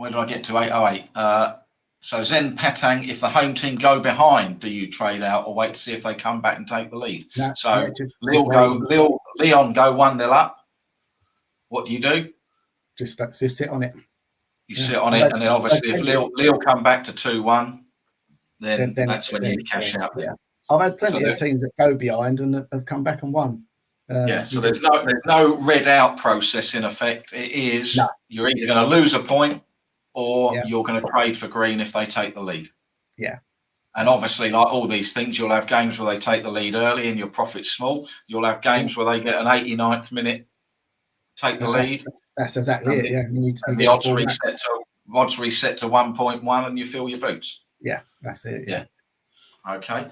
did I get to? 808. So Zen Patang, if the home team go behind, do you trade out or wait to see if they come back and take the lead? Leon go 1-0 up. What do you do? Just sit on it. You sit on it, and then obviously if Lille come back to 2-1, then that's when you cash out. I've had plenty of teams that go behind and have come back and won. So there's no read out process in effect. It is you're either going to lose a point or you're going to trade for green if they take the lead. And obviously, like all these things, you'll have games where they take the lead early and your profit's small. You'll have games where they get an 89th minute, take the lead. That's exactly it. Yeah, the odds reset to 1.1, and you fill your boots. Yeah, that's it. Yeah. Okay.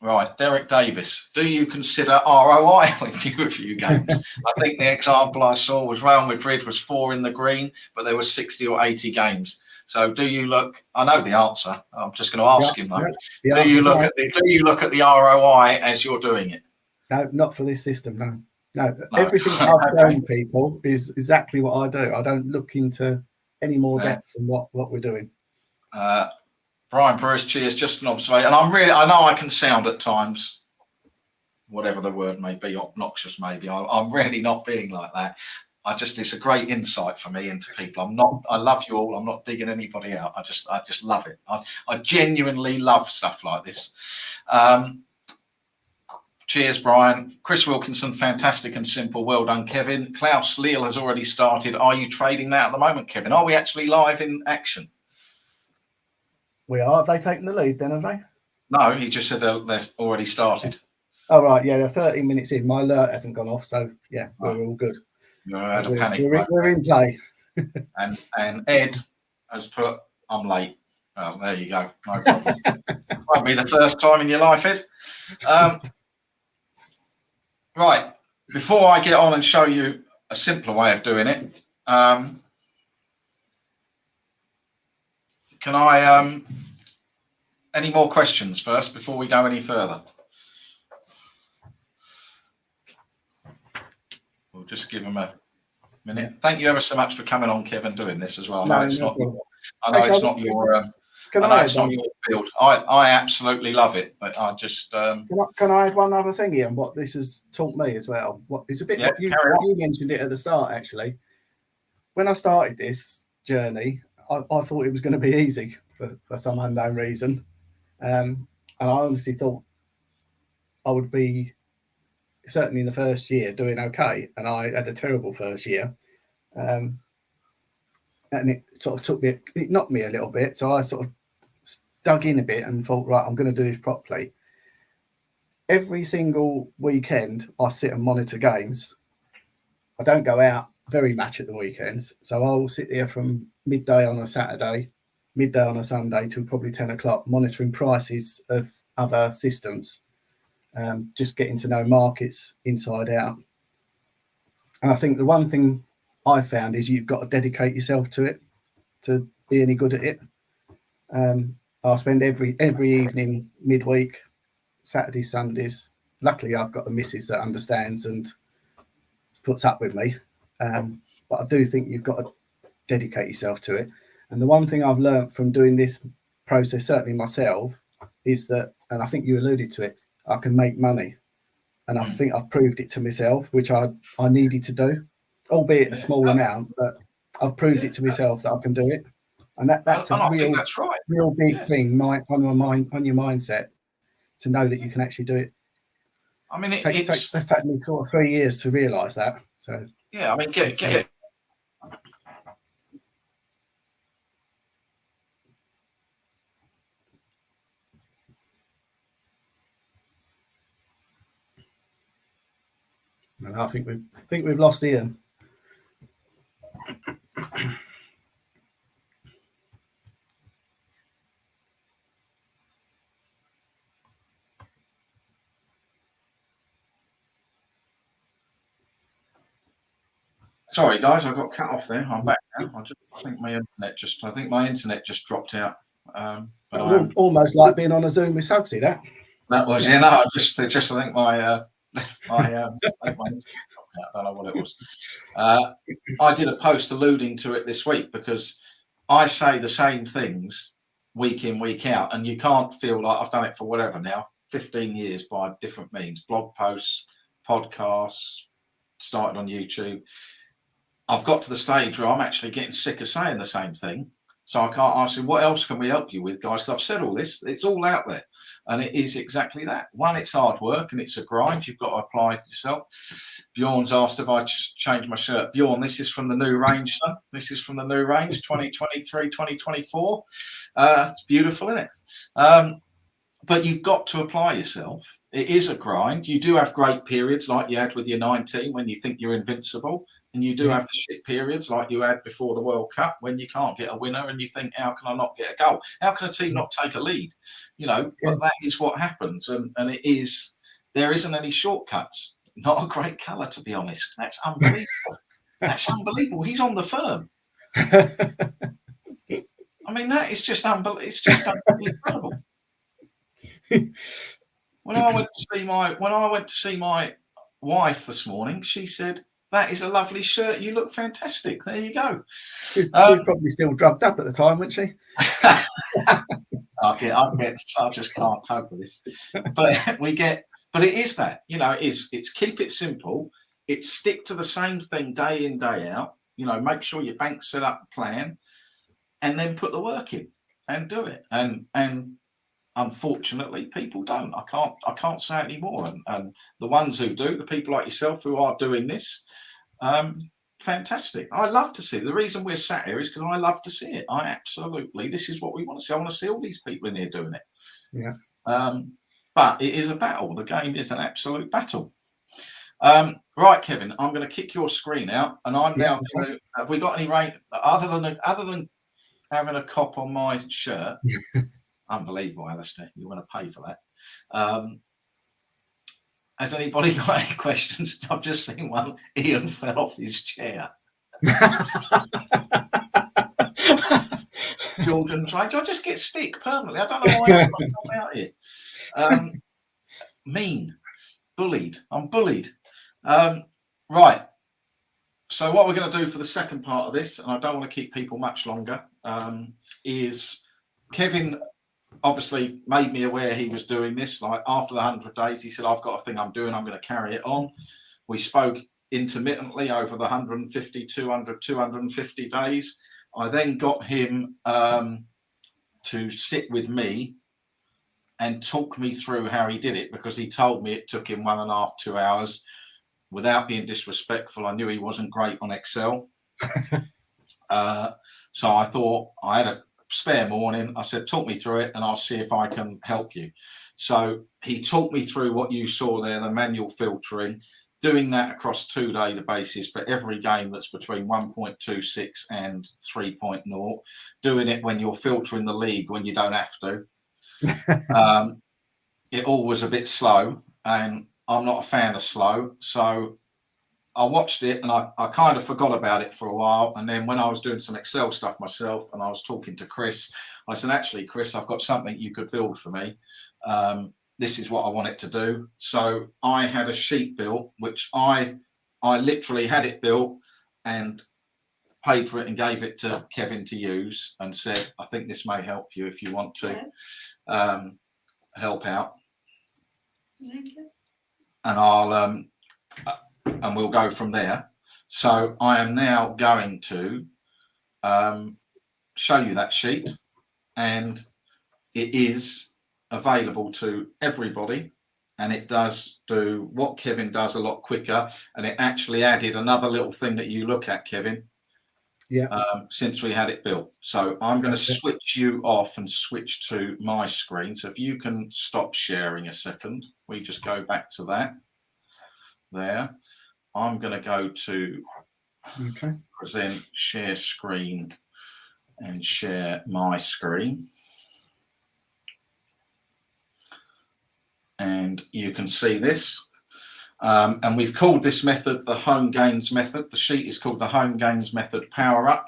Right, Derek Davis. Do you consider ROI when you review games? I think the example I saw was Real Madrid was 4 in the green, but there were 60 or 80 games. So do you look? I know the answer. I'm just going to ask him though. Do you look at the ROI as you're doing it? No, not for this system. No. Everything I've shown people is exactly what I do. I don't look into any more depth than what we're doing. Brian Bruce, cheers. Just an observation. And I know I can sound at times, whatever the word may be, obnoxious maybe. I'm really not being like that. It's a great insight for me into people. I love you all. I'm not digging anybody out. I just love it. I genuinely love stuff like this. Cheers, Brian. Chris Wilkinson, fantastic and simple. Well done, Kevin. Klaus Leal has already started. Are you trading that at the moment, Kevin? Are we actually live in action? We are. Have they taken the lead then, have they? No, he just said they're already started. Oh, right. Yeah, they're 13 minutes in. My alert hasn't gone off. So, yeah, we're all good. We're in play. and Ed has put, I'm late. Oh, there you go. No problem. Won't be the first time in your life, Ed. Right. Before I get on and show you a simpler way of doing it, can I any more questions first before we go any further? We'll just give them a minute. Thank you ever so much for coming on, Kevin, doing this as well. I know it's not your field. I absolutely love it, but I just can I add one other thing here on what this has taught me as well? It's a bit what you mentioned it at the start actually. When I started this journey, I thought it was going to be easy for some unknown reason. And I honestly thought I would be, certainly in the first year, doing okay. And I had a terrible first year. And it sort of it knocked me a little bit. So I sort of dug in a bit and thought, right, I'm going to do this properly. Every single weekend, I sit and monitor games. I don't go out very much at the weekends. So I'll sit there from midday on a Saturday, midday on a Sunday till probably 10 o'clock, monitoring prices of other systems, just getting to know markets inside out. And I think the one thing I found is you've got to dedicate yourself to it to be any good at it. I'll spend every evening, midweek, Saturdays, Sundays. Luckily, I've got a missus that understands and puts up with me. But I do think you've got to dedicate yourself to it. And the one thing I've learned from doing this process, certainly myself, is that, and I think you alluded to it, I can make money. And I think I've proved it to myself, which I needed to do, albeit a small amount, but I've proved it to myself that I can do it. And that's a real big thing on your mindset to know that you can actually do it. I mean, it's taken me 2 or 3 years to realise that. So yeah, I mean, get it. And I think we've lost Ian. Sorry, guys, I got cut off there. I'm back now. I think my internet just dropped out. But almost like being on a Zoom with Sugsy. That was I think my I don't know what it was. I did a post alluding to it this week because I say the same things week in, week out, and you can't feel like I've done it for whatever now, 15 years by different means, blog posts, podcasts, started on YouTube. I've got to the stage where I'm actually getting sick of saying the same thing. So I said, what else can we help you with, guys? Because I've said all this, it's all out there. And it is exactly that. One, it's hard work and it's a grind. You've got to apply it yourself. Bjorn's asked if I changed my shirt. Bjorn, this is from the new range, son. This is from the new range, 2023, 2024. It's beautiful, isn't it? But you've got to apply yourself. It is a grind. You do have great periods like you had with your 19 when you think you're invincible. And you do have the shit periods like you had before the World Cup when you can't get a winner and you think, how can I not get a goal? How can a team not take a lead? But that is what happens. And there isn't any shortcuts. Not a great colour, to be honest. That's unbelievable. That's unbelievable. He's on the firm. I mean, that is just unbelievable. It's just incredible. When I went to see my wife this morning, she said, "That is a lovely shirt. You look fantastic." There you go. She's probably still drugged up at the time, wasn't she? I just can't cope with this. But it is that, it's keep it simple. It's stick to the same thing day in, day out. Make sure your bank's set up a plan and then put the work in and do it. And unfortunately, people don't. I can't say it anymore. And the ones who do, the people like yourself who are doing this, fantastic. I love to see it. The reason we're sat here is because I love to see it. This is what we want to see. I want to see all these people in here doing it. Yeah. But it is a battle. The game is an absolute battle. Right, Kevin, I'm going to kick your screen out, and I'm now going to. Have we got any rain other than having a cop on my shirt? Unbelievable, Alistair. You want to pay for that? Has anybody got any questions? I've just seen one. Ian fell off his chair. Jordan's right. I just get stick permanently. I don't know why I'm out here. Mean, bullied. I'm bullied. Right. So what we're going to do for the second part of this, and I don't want to keep people much longer, is Kevin obviously made me aware he was doing this. Like after the 100 days, he said, "I've got a thing I'm doing. I'm going to carry it on." We spoke intermittently over the 150, 200, 250 days. I then got him to sit with me and talk me through how he did it, because he told me it took him 1.5, 2 hours. Without being disrespectful, I knew he wasn't great on Excel. So I thought I had a spare morning. I said, talk me through it and I'll see if I can help you. So he talked me through what you saw there, the manual filtering, doing that across 2 databases for every game that's between 1.26 and 3.0, doing it when you're filtering the league when you don't have to. It all was a bit slow, and I'm not a fan of slow. So I watched it and I kind of forgot about it for a while. And then when I was doing some Excel stuff myself and I was talking to Chris, I said, actually, Chris, I've got something you could build for me. This is what I want it to do. So I had a sheet built, which I literally had it built and paid for it and gave it to Kevin to use and said, I think this may help you if you want to help out. And I'll and we'll go from there. So I am now going to show you that sheet, and it is available to everybody, and it does do what Kevin does a lot quicker, and it actually added another little thing that you look at, Kevin, since we had it built. So I'm going to switch you off and switch to my screen. So if you can stop sharing a second, we just go back to that there. I'm going to go to present, share screen, and share my screen. And you can see this. And we've called this method the home gains method. The sheet is called the home gains method power up.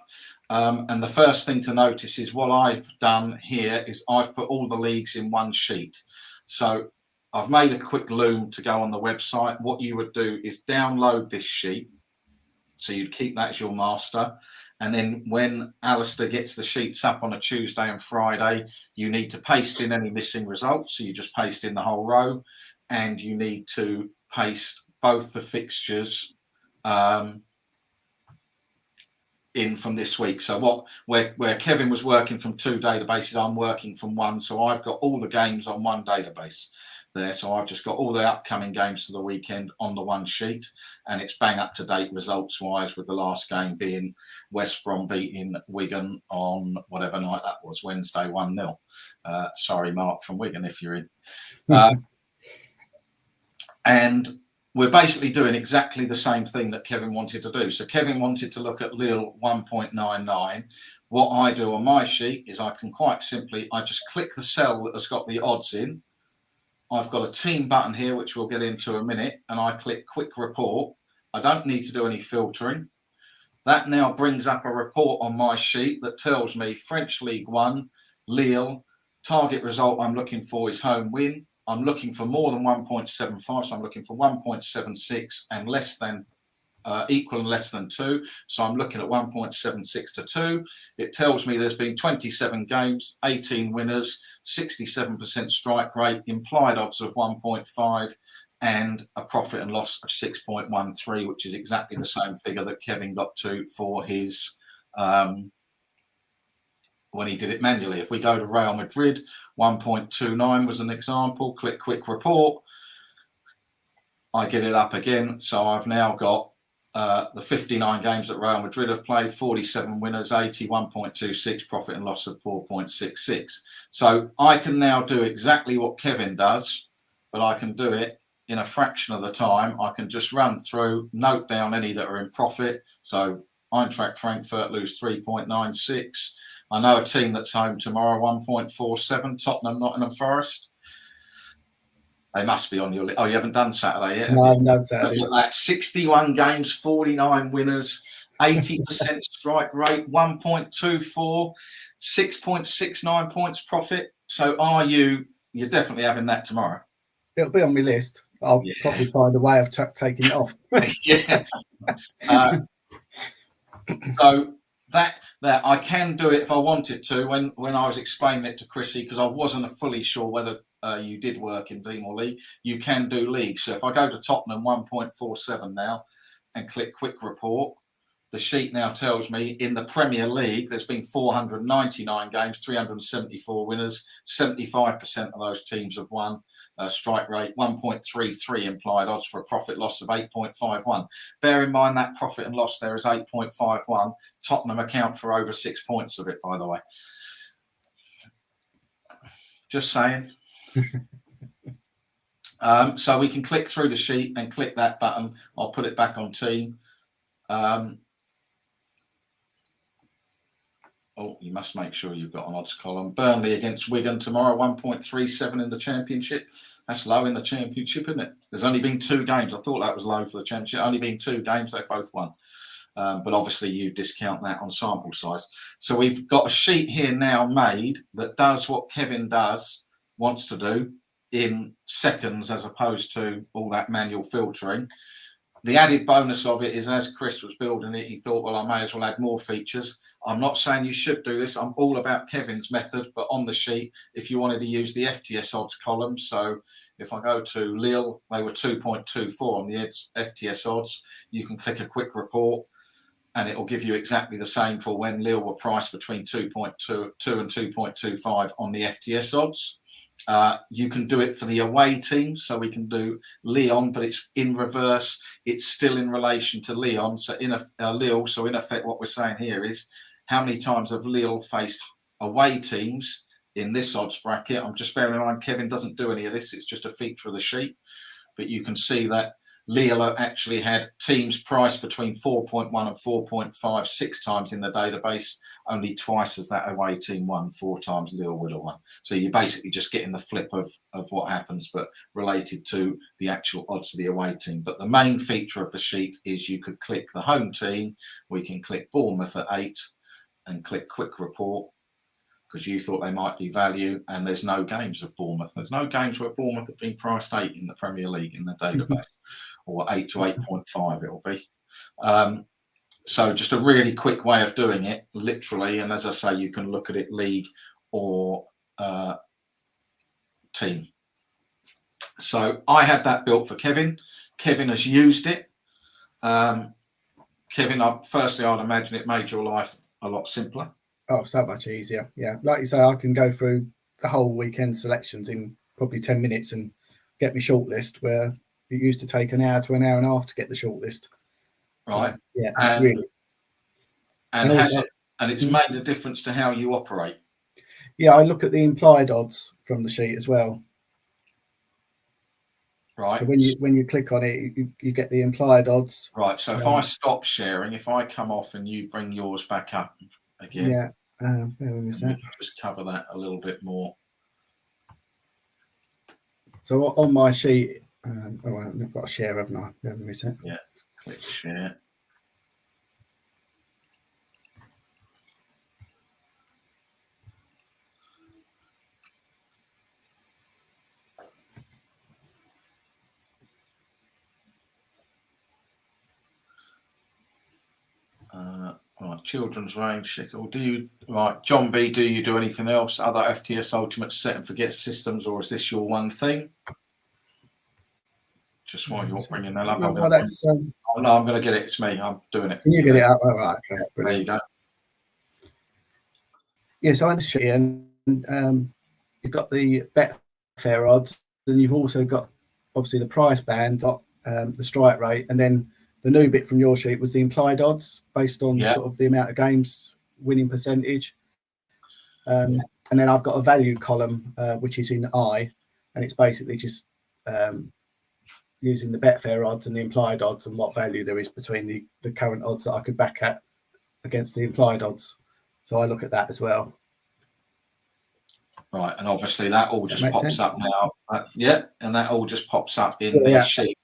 And the first thing to notice is what I've done here is I've put all the leagues in one sheet. So I've made a quick loom to go on the website. What you would do is download this sheet. So you'd keep that as your master. And then when Alistair gets the sheets up on a Tuesday and Friday, you need to paste in any missing results. So you just paste in the whole row, and you need to paste both the fixtures in from this week. So where Kevin was working from 2 databases, I'm working from 1. So I've got all the games on 1 database there. So I've just got all the upcoming games for the weekend on the 1 sheet, and it's bang up to date results wise, with the last game being West Brom beating Wigan on whatever night that was, Wednesday, 1-0. Sorry, Mark from Wigan, if you're in. And we're basically doing exactly the same thing that Kevin wanted to do. So Kevin wanted to look at Lille 1.99. What I do on my sheet is I can quite simply, I just click the cell that has got the odds in. I've got a team button here, which we'll get into a minute, and I click quick report. I don't need to do any filtering. That now brings up a report on my sheet that tells me French League 1, Lille, target result I'm looking for is home win. I'm looking for more than 1.75, so I'm looking for 1.76 and less than equal and less than 2. So I'm looking at 1.76 to 2. It tells me there's been 27 games, 18 winners, 67% strike rate, implied odds of 1.5, and a profit and loss of 6.13, which is exactly the same figure that Kevin got to for his when he did it manually. If we go to Real Madrid, 1.29 was an example. Click quick report. I get it up again. So I've now got the 59 games that Real Madrid have played, 47 winners, 81.26, profit and loss of 4.66. So I can now do exactly what Kevin does, but I can do it in a fraction of the time. I can just run through, note down any that are in profit. So Eintracht Frankfurt lose 3.96. I know a team that's home tomorrow, 1.47, Tottenham, Nottingham Forest. They must be on your list. Oh, you haven't done Saturday yet? No, I haven't done Saturday. Look at that, 61 games, 49 winners, 80% strike rate, 1.24, 6.69 points profit. So you're definitely having that tomorrow? It'll be on my list. I'll probably find a way of taking it off. Yeah. So that I can do it if I wanted to. When I was explaining it to Chrissy, because I wasn't fully sure whether you did work in Team or League, you can do League. So if I go to Tottenham 1.47 now and click quick report, the sheet now tells me in the Premier League there's been 499 games, 374 winners, 75% of those teams have won. Strike rate 1.33, implied odds for a profit loss of 8.51. Bear in mind that profit and loss there is 8.51. Tottenham account for over 6 points of it, by the way. Just saying. So we can click through the sheet and click that button. I'll put it back on team. You must make sure you've got an odds column. Burnley against Wigan tomorrow, 1.37 in the Championship. That's low in the Championship, isn't it? There's only been 2 games. I thought that was low for the Championship. Only been 2 games. They both won. But obviously you discount that on sample size. So we've got a sheet here now made that does what Kevin wants to do in seconds, as opposed to all that manual filtering. The added bonus of it is, as Chris was building it, he thought, well, I may as well add more features. I'm not saying you should do this. I'm all about Kevin's method, but on the sheet, if you wanted to use the FTS odds column, so if I go to Lille, they were 2.24 on the FTS odds. You can click a quick report and it will give you exactly the same for when Lille were priced between 2.2 and 2.25 on the FTS odds. You can do it for the away team, so we can do Lyon, but it's in reverse. It's still in relation to Lyon. So Lille. So in effect, what we're saying here is how many times have Lille faced away teams in this odds bracket. I'm just bearing in mind Kevin doesn't do any of this. It's just a feature of the sheet, but you can see that Lille actually had teams priced between 4.1 and 4.5 6 times in the database. Only twice as that away team won. 4 times Lille would have won. So you're basically just getting the flip of what happens, but related to the actual odds of the away team. But the main feature of the sheet is you could click the home team. We can click Bournemouth at 8 and click quick report, because you thought they might be value, and there's no games of Bournemouth. There's no games where Bournemouth have been priced 8 in the Premier League in the database, or 8 to 8.5 it'll be. So just a really quick way of doing it, literally, and as I say, you can look at it league or team. So I had that built for Kevin. Kevin has used it. Kevin, firstly, I'd imagine it made your life a lot simpler. Oh, so much easier. Yeah, like you say, I can go through the whole weekend selections in probably 10 minutes and get me shortlist, where it used to take an hour to an hour and a half to get the shortlist. Right. So, yeah, it's really. And also, it's made a difference to how you operate. Yeah, I look at the implied odds from the sheet as well. Right. So when you click on it, you get the implied odds. Right. So if I stop sharing, if I come off and you bring yours back up again. Yeah. Just cover that a little bit more. So on my sheet, I've got a share, haven't I? Yeah. Click share. Right, children's range. Or do you, right, John B, do you do anything else? Other FTS Ultimate set and forget systems, or is this your one thing? Just while you're bringing that up. No, no, I'm going to get it. It's me. I'm doing it. Can you get it up? All right. Okay. There you go. Yeah, so on the sheet, and you've got the Betfair odds, and you've also got obviously the price band, got the strike rate, and then the new bit from your sheet was the implied odds based on sort of the amount of games, winning percentage. And then I've got a value column, which is in I, and it's basically just using the Betfair odds and the implied odds and what value there is between the current odds that I could back at against the implied odds. So I look at that as well. Right, and obviously that all just pops up now. And that all just pops up in the sheet,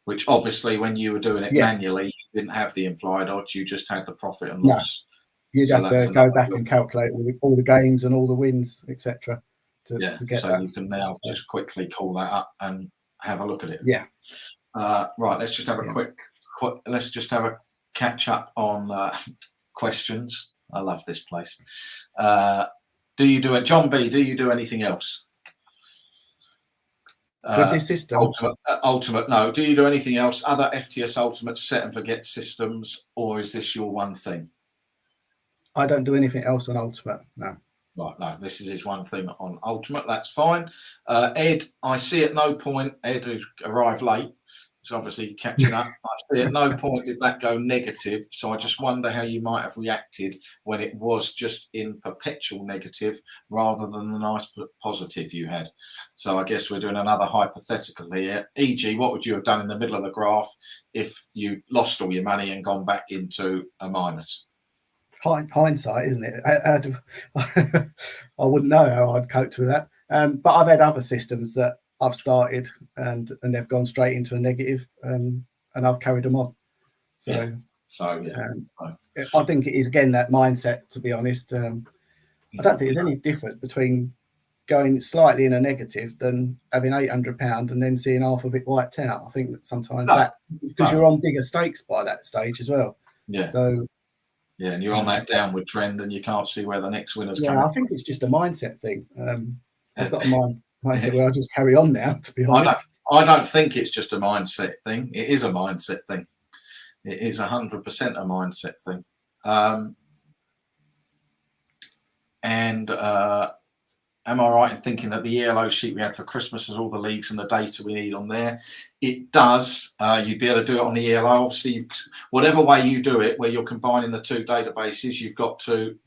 which obviously when you were doing it manually, you didn't have the implied odds, you just had the profit and loss. You'd have to go back and calculate all the games and all the wins, etc. So you can now just quickly call that up and have a look at it. Yeah. Right, let's just have a let's just have a catch up on questions. I love this place. Do you do it, John B? Do you do anything else with this system? Ultimate, no. Do you do anything else? Other FTS Ultimate set and forget systems, or is this your one thing? I don't do anything else on Ultimate. No. Right, no. This is his one thing on Ultimate. That's fine. Ed, I see at no point. Ed, who arrived late, is obviously catching up. I see at no point did that go negative. So I just wonder how you might have reacted when it was just in perpetual negative rather than the nice positive you had. So I guess we're doing another hypothetical here. E.g., what would you have done in the middle of the graph if you lost all your money and gone back into a minus? Hindsight, isn't it? I wouldn't know how I'd cope with that. But I've had other systems that I've started and they've gone straight into a negative, and I've carried them on. So I think it is again that mindset. To be honest, I don't think there's any difference between going slightly in a negative than having £800 and then seeing half of it wiped out. I think that sometimes because you're on bigger stakes by that stage as well. Yeah. So. Yeah, and you're on that downward trend, and you can't see where the next winner's coming. Yeah, I think it's just a mindset thing. I've got a mindset where I just carry on now. To be honest, I don't think it's just a mindset thing. It is a mindset thing. It is 100% a mindset thing. Am I right in thinking that the ELO sheet we had for Christmas has all the leagues and the data we need on there? It does. You'd be able to do it on the ELO. Obviously, whatever way you do it, where you're combining the two databases, you've got to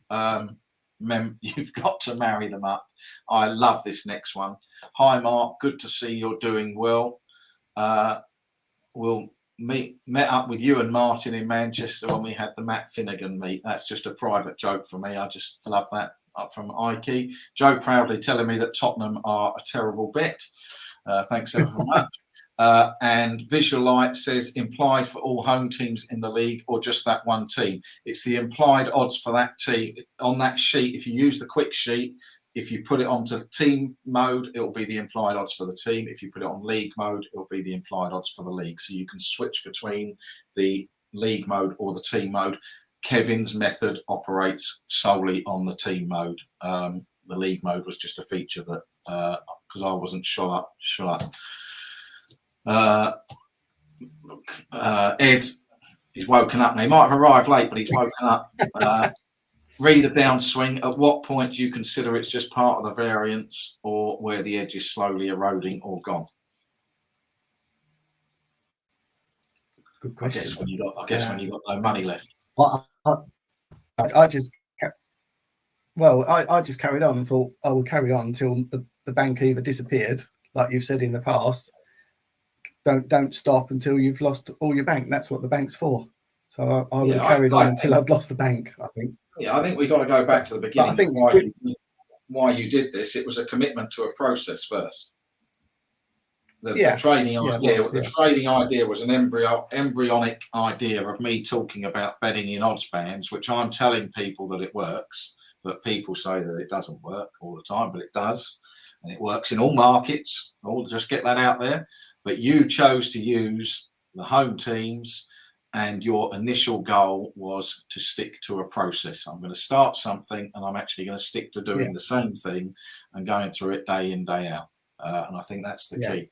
marry them up. I love this next one. Hi, Mark. Good to see you're doing well. We'll met up with you and Martin in Manchester when we had the Matt Finnegan meet. That's just a private joke for me. I just love that. Up from Ike. Joe proudly telling me that Tottenham are a terrible bet. Thanks ever so much. And Visual Light says implied for all home teams in the league or just that one team. It's the implied odds for that team on that sheet. If you use the quick sheet, if you put it onto team mode, it will be the implied odds for the team. If you put it on league mode, it will be the implied odds for the league. So you can switch between the league mode or the team mode. Kevin's method operates solely on the team mode. The league mode was just a feature that because I wasn't sure. Ed, He's woken up now. He might have arrived late, but he's woken up. Read a downswing. At what point do you consider it's just part of the variance, or where the edge is slowly eroding or gone? Good question. I guess when you got no money left. I just I just carried on and thought I will carry on until the bank either disappeared, like you've said in the past. Don't stop until you've lost all your bank. That's what the bank's for. So I would have carried on until I'd lost the bank, I think. Yeah, I think we've got to go back to the beginning. I think why you did this. It was a commitment to a process first. The trading idea was an embryonic idea of me talking about betting in odds bands, which I'm telling people that it works, but people say that it doesn't work all the time, but it does. And it works in all markets. I'll just get that out there. But you chose to use the home teams, and your initial goal was to stick to a process. I'm going to start something, and I'm actually going to stick to doing the same thing and going through it day in, day out. And I think that's the key.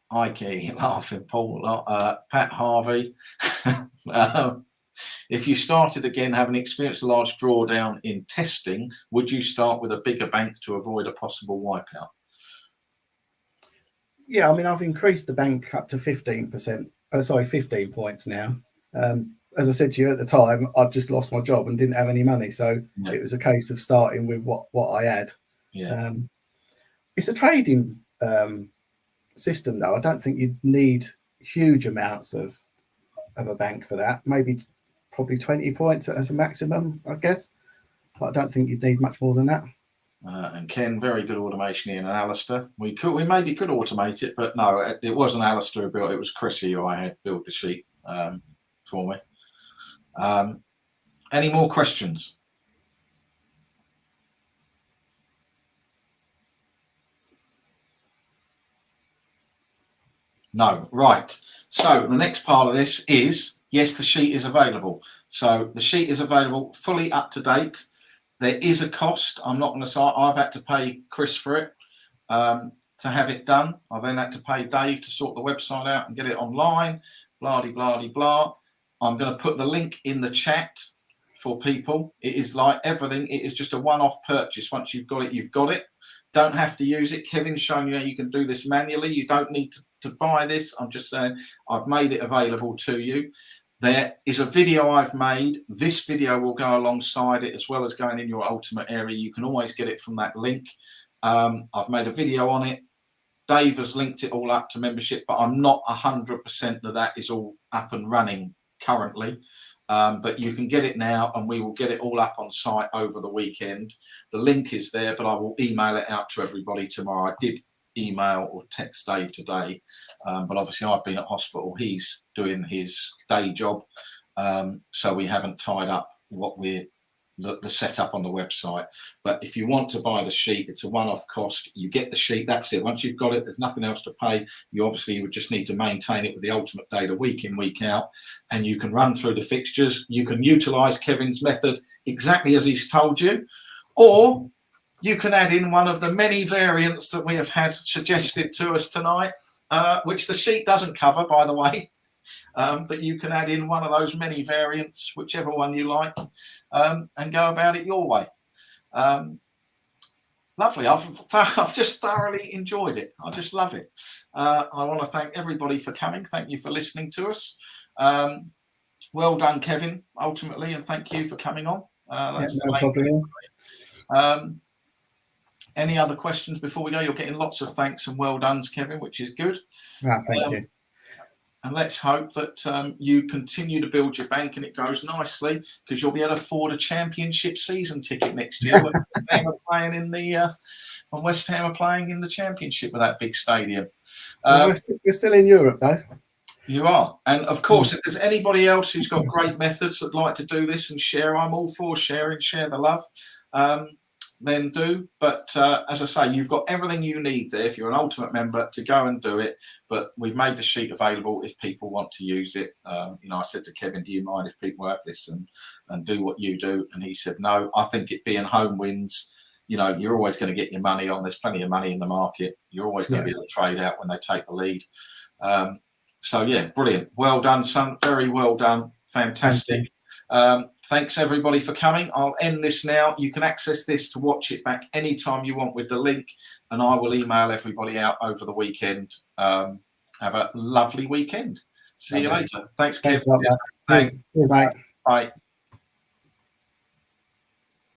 Ike laughing, Paul, Pat Harvey. If you started again, having experienced a large drawdown in testing, would you start with a bigger bank to avoid a possible wipeout? Yeah, I mean, I've increased the bank up to 15 points now. As I said to you at the time, I'd just lost my job and didn't have any money. So it was a case of starting with what I had. Yeah. It's a trading system, though. I don't think you'd need huge amounts of a bank for that. Probably 20 points as a maximum, I guess. But I don't think you'd need much more than that. And Ken, very good automation in, and Alistair. We maybe could automate it, but no, it wasn't Alistair who built it. It was Chrissy who I had built the sheet for me. Any more questions? No, right. So the next part of this is, yes, the sheet is available. So the sheet is available, fully up to date. There is a cost. I'm not going to say I've had to pay Chris for it to have it done. I then had to pay Dave to sort the website out and get it online. Blah, blah, blah. I'm going to put the link in the chat for people. It is like everything. It is just a one-off purchase. Once you've got it, you've got it. Don't have to use it. Kevin's shown you how you can do this manually. You don't need to buy this. I'm just saying I've made it available to you. There is a video I've made. This video will go alongside it, as well as going in your ultimate area. You can always get it from that link. I've made a video on it. Dave has linked it all up to membership, but I'm not 100% that is all up and running currently. But you can get it now, and we will get it all up on site over the weekend. The link is there, but I will email it out to everybody tomorrow. I did email or text Dave today, but obviously I've been at hospital. He's doing his day job, so we haven't tied up the setup on the website. But if you want to buy the sheet, it's a one-off cost. You get the sheet, that's it. Once you've got it, there's nothing else to pay. You obviously would just need to maintain it with the ultimate data week in, week out, and you can run through the fixtures. You can utilize Kevin's method exactly as he's told you, or you can add in one of the many variants that we have had suggested to us tonight, which the sheet doesn't cover, by the way. But you can add in one of those many variants, whichever one you like, and go about it your way. Lovely. I've just thoroughly enjoyed it. I just love it. I want to thank everybody for coming. Thank you for listening to us. Well done, Kevin, ultimately, and thank you for coming on. That's no problem. Any other questions before we go? You're getting lots of thanks and well done's, Kevin, which is good. Thank you. And let's hope that you continue to build your bank and it goes nicely, because you'll be able to afford a championship season ticket next year when West Ham are playing in the championship with that big stadium. We're still in Europe, though. You are. And of course, if there's anybody else who's got great methods that'd like to do this and share, I'm all for sharing, share the love. Then do. But as I say, you've got everything you need there if you're an ultimate member to go and do it. But we've made the sheet available if people want to use it. I said to Kevin, do you mind if people have this and do what you do? And he said, no. I think it being home wins, you're always going to get your money on. There's plenty of money in the market. You're always going to be able to trade out when they take the lead. So yeah, brilliant. Well done, son. Very well done. Fantastic. Thanks everybody for coming. I'll end this now. You can access this to watch it back anytime you want with the link, and I will email everybody out over the weekend. Have a lovely weekend. See you later. Thanks, Kev. Thanks a lot, mate. Thanks. Cheers, mate. Bye.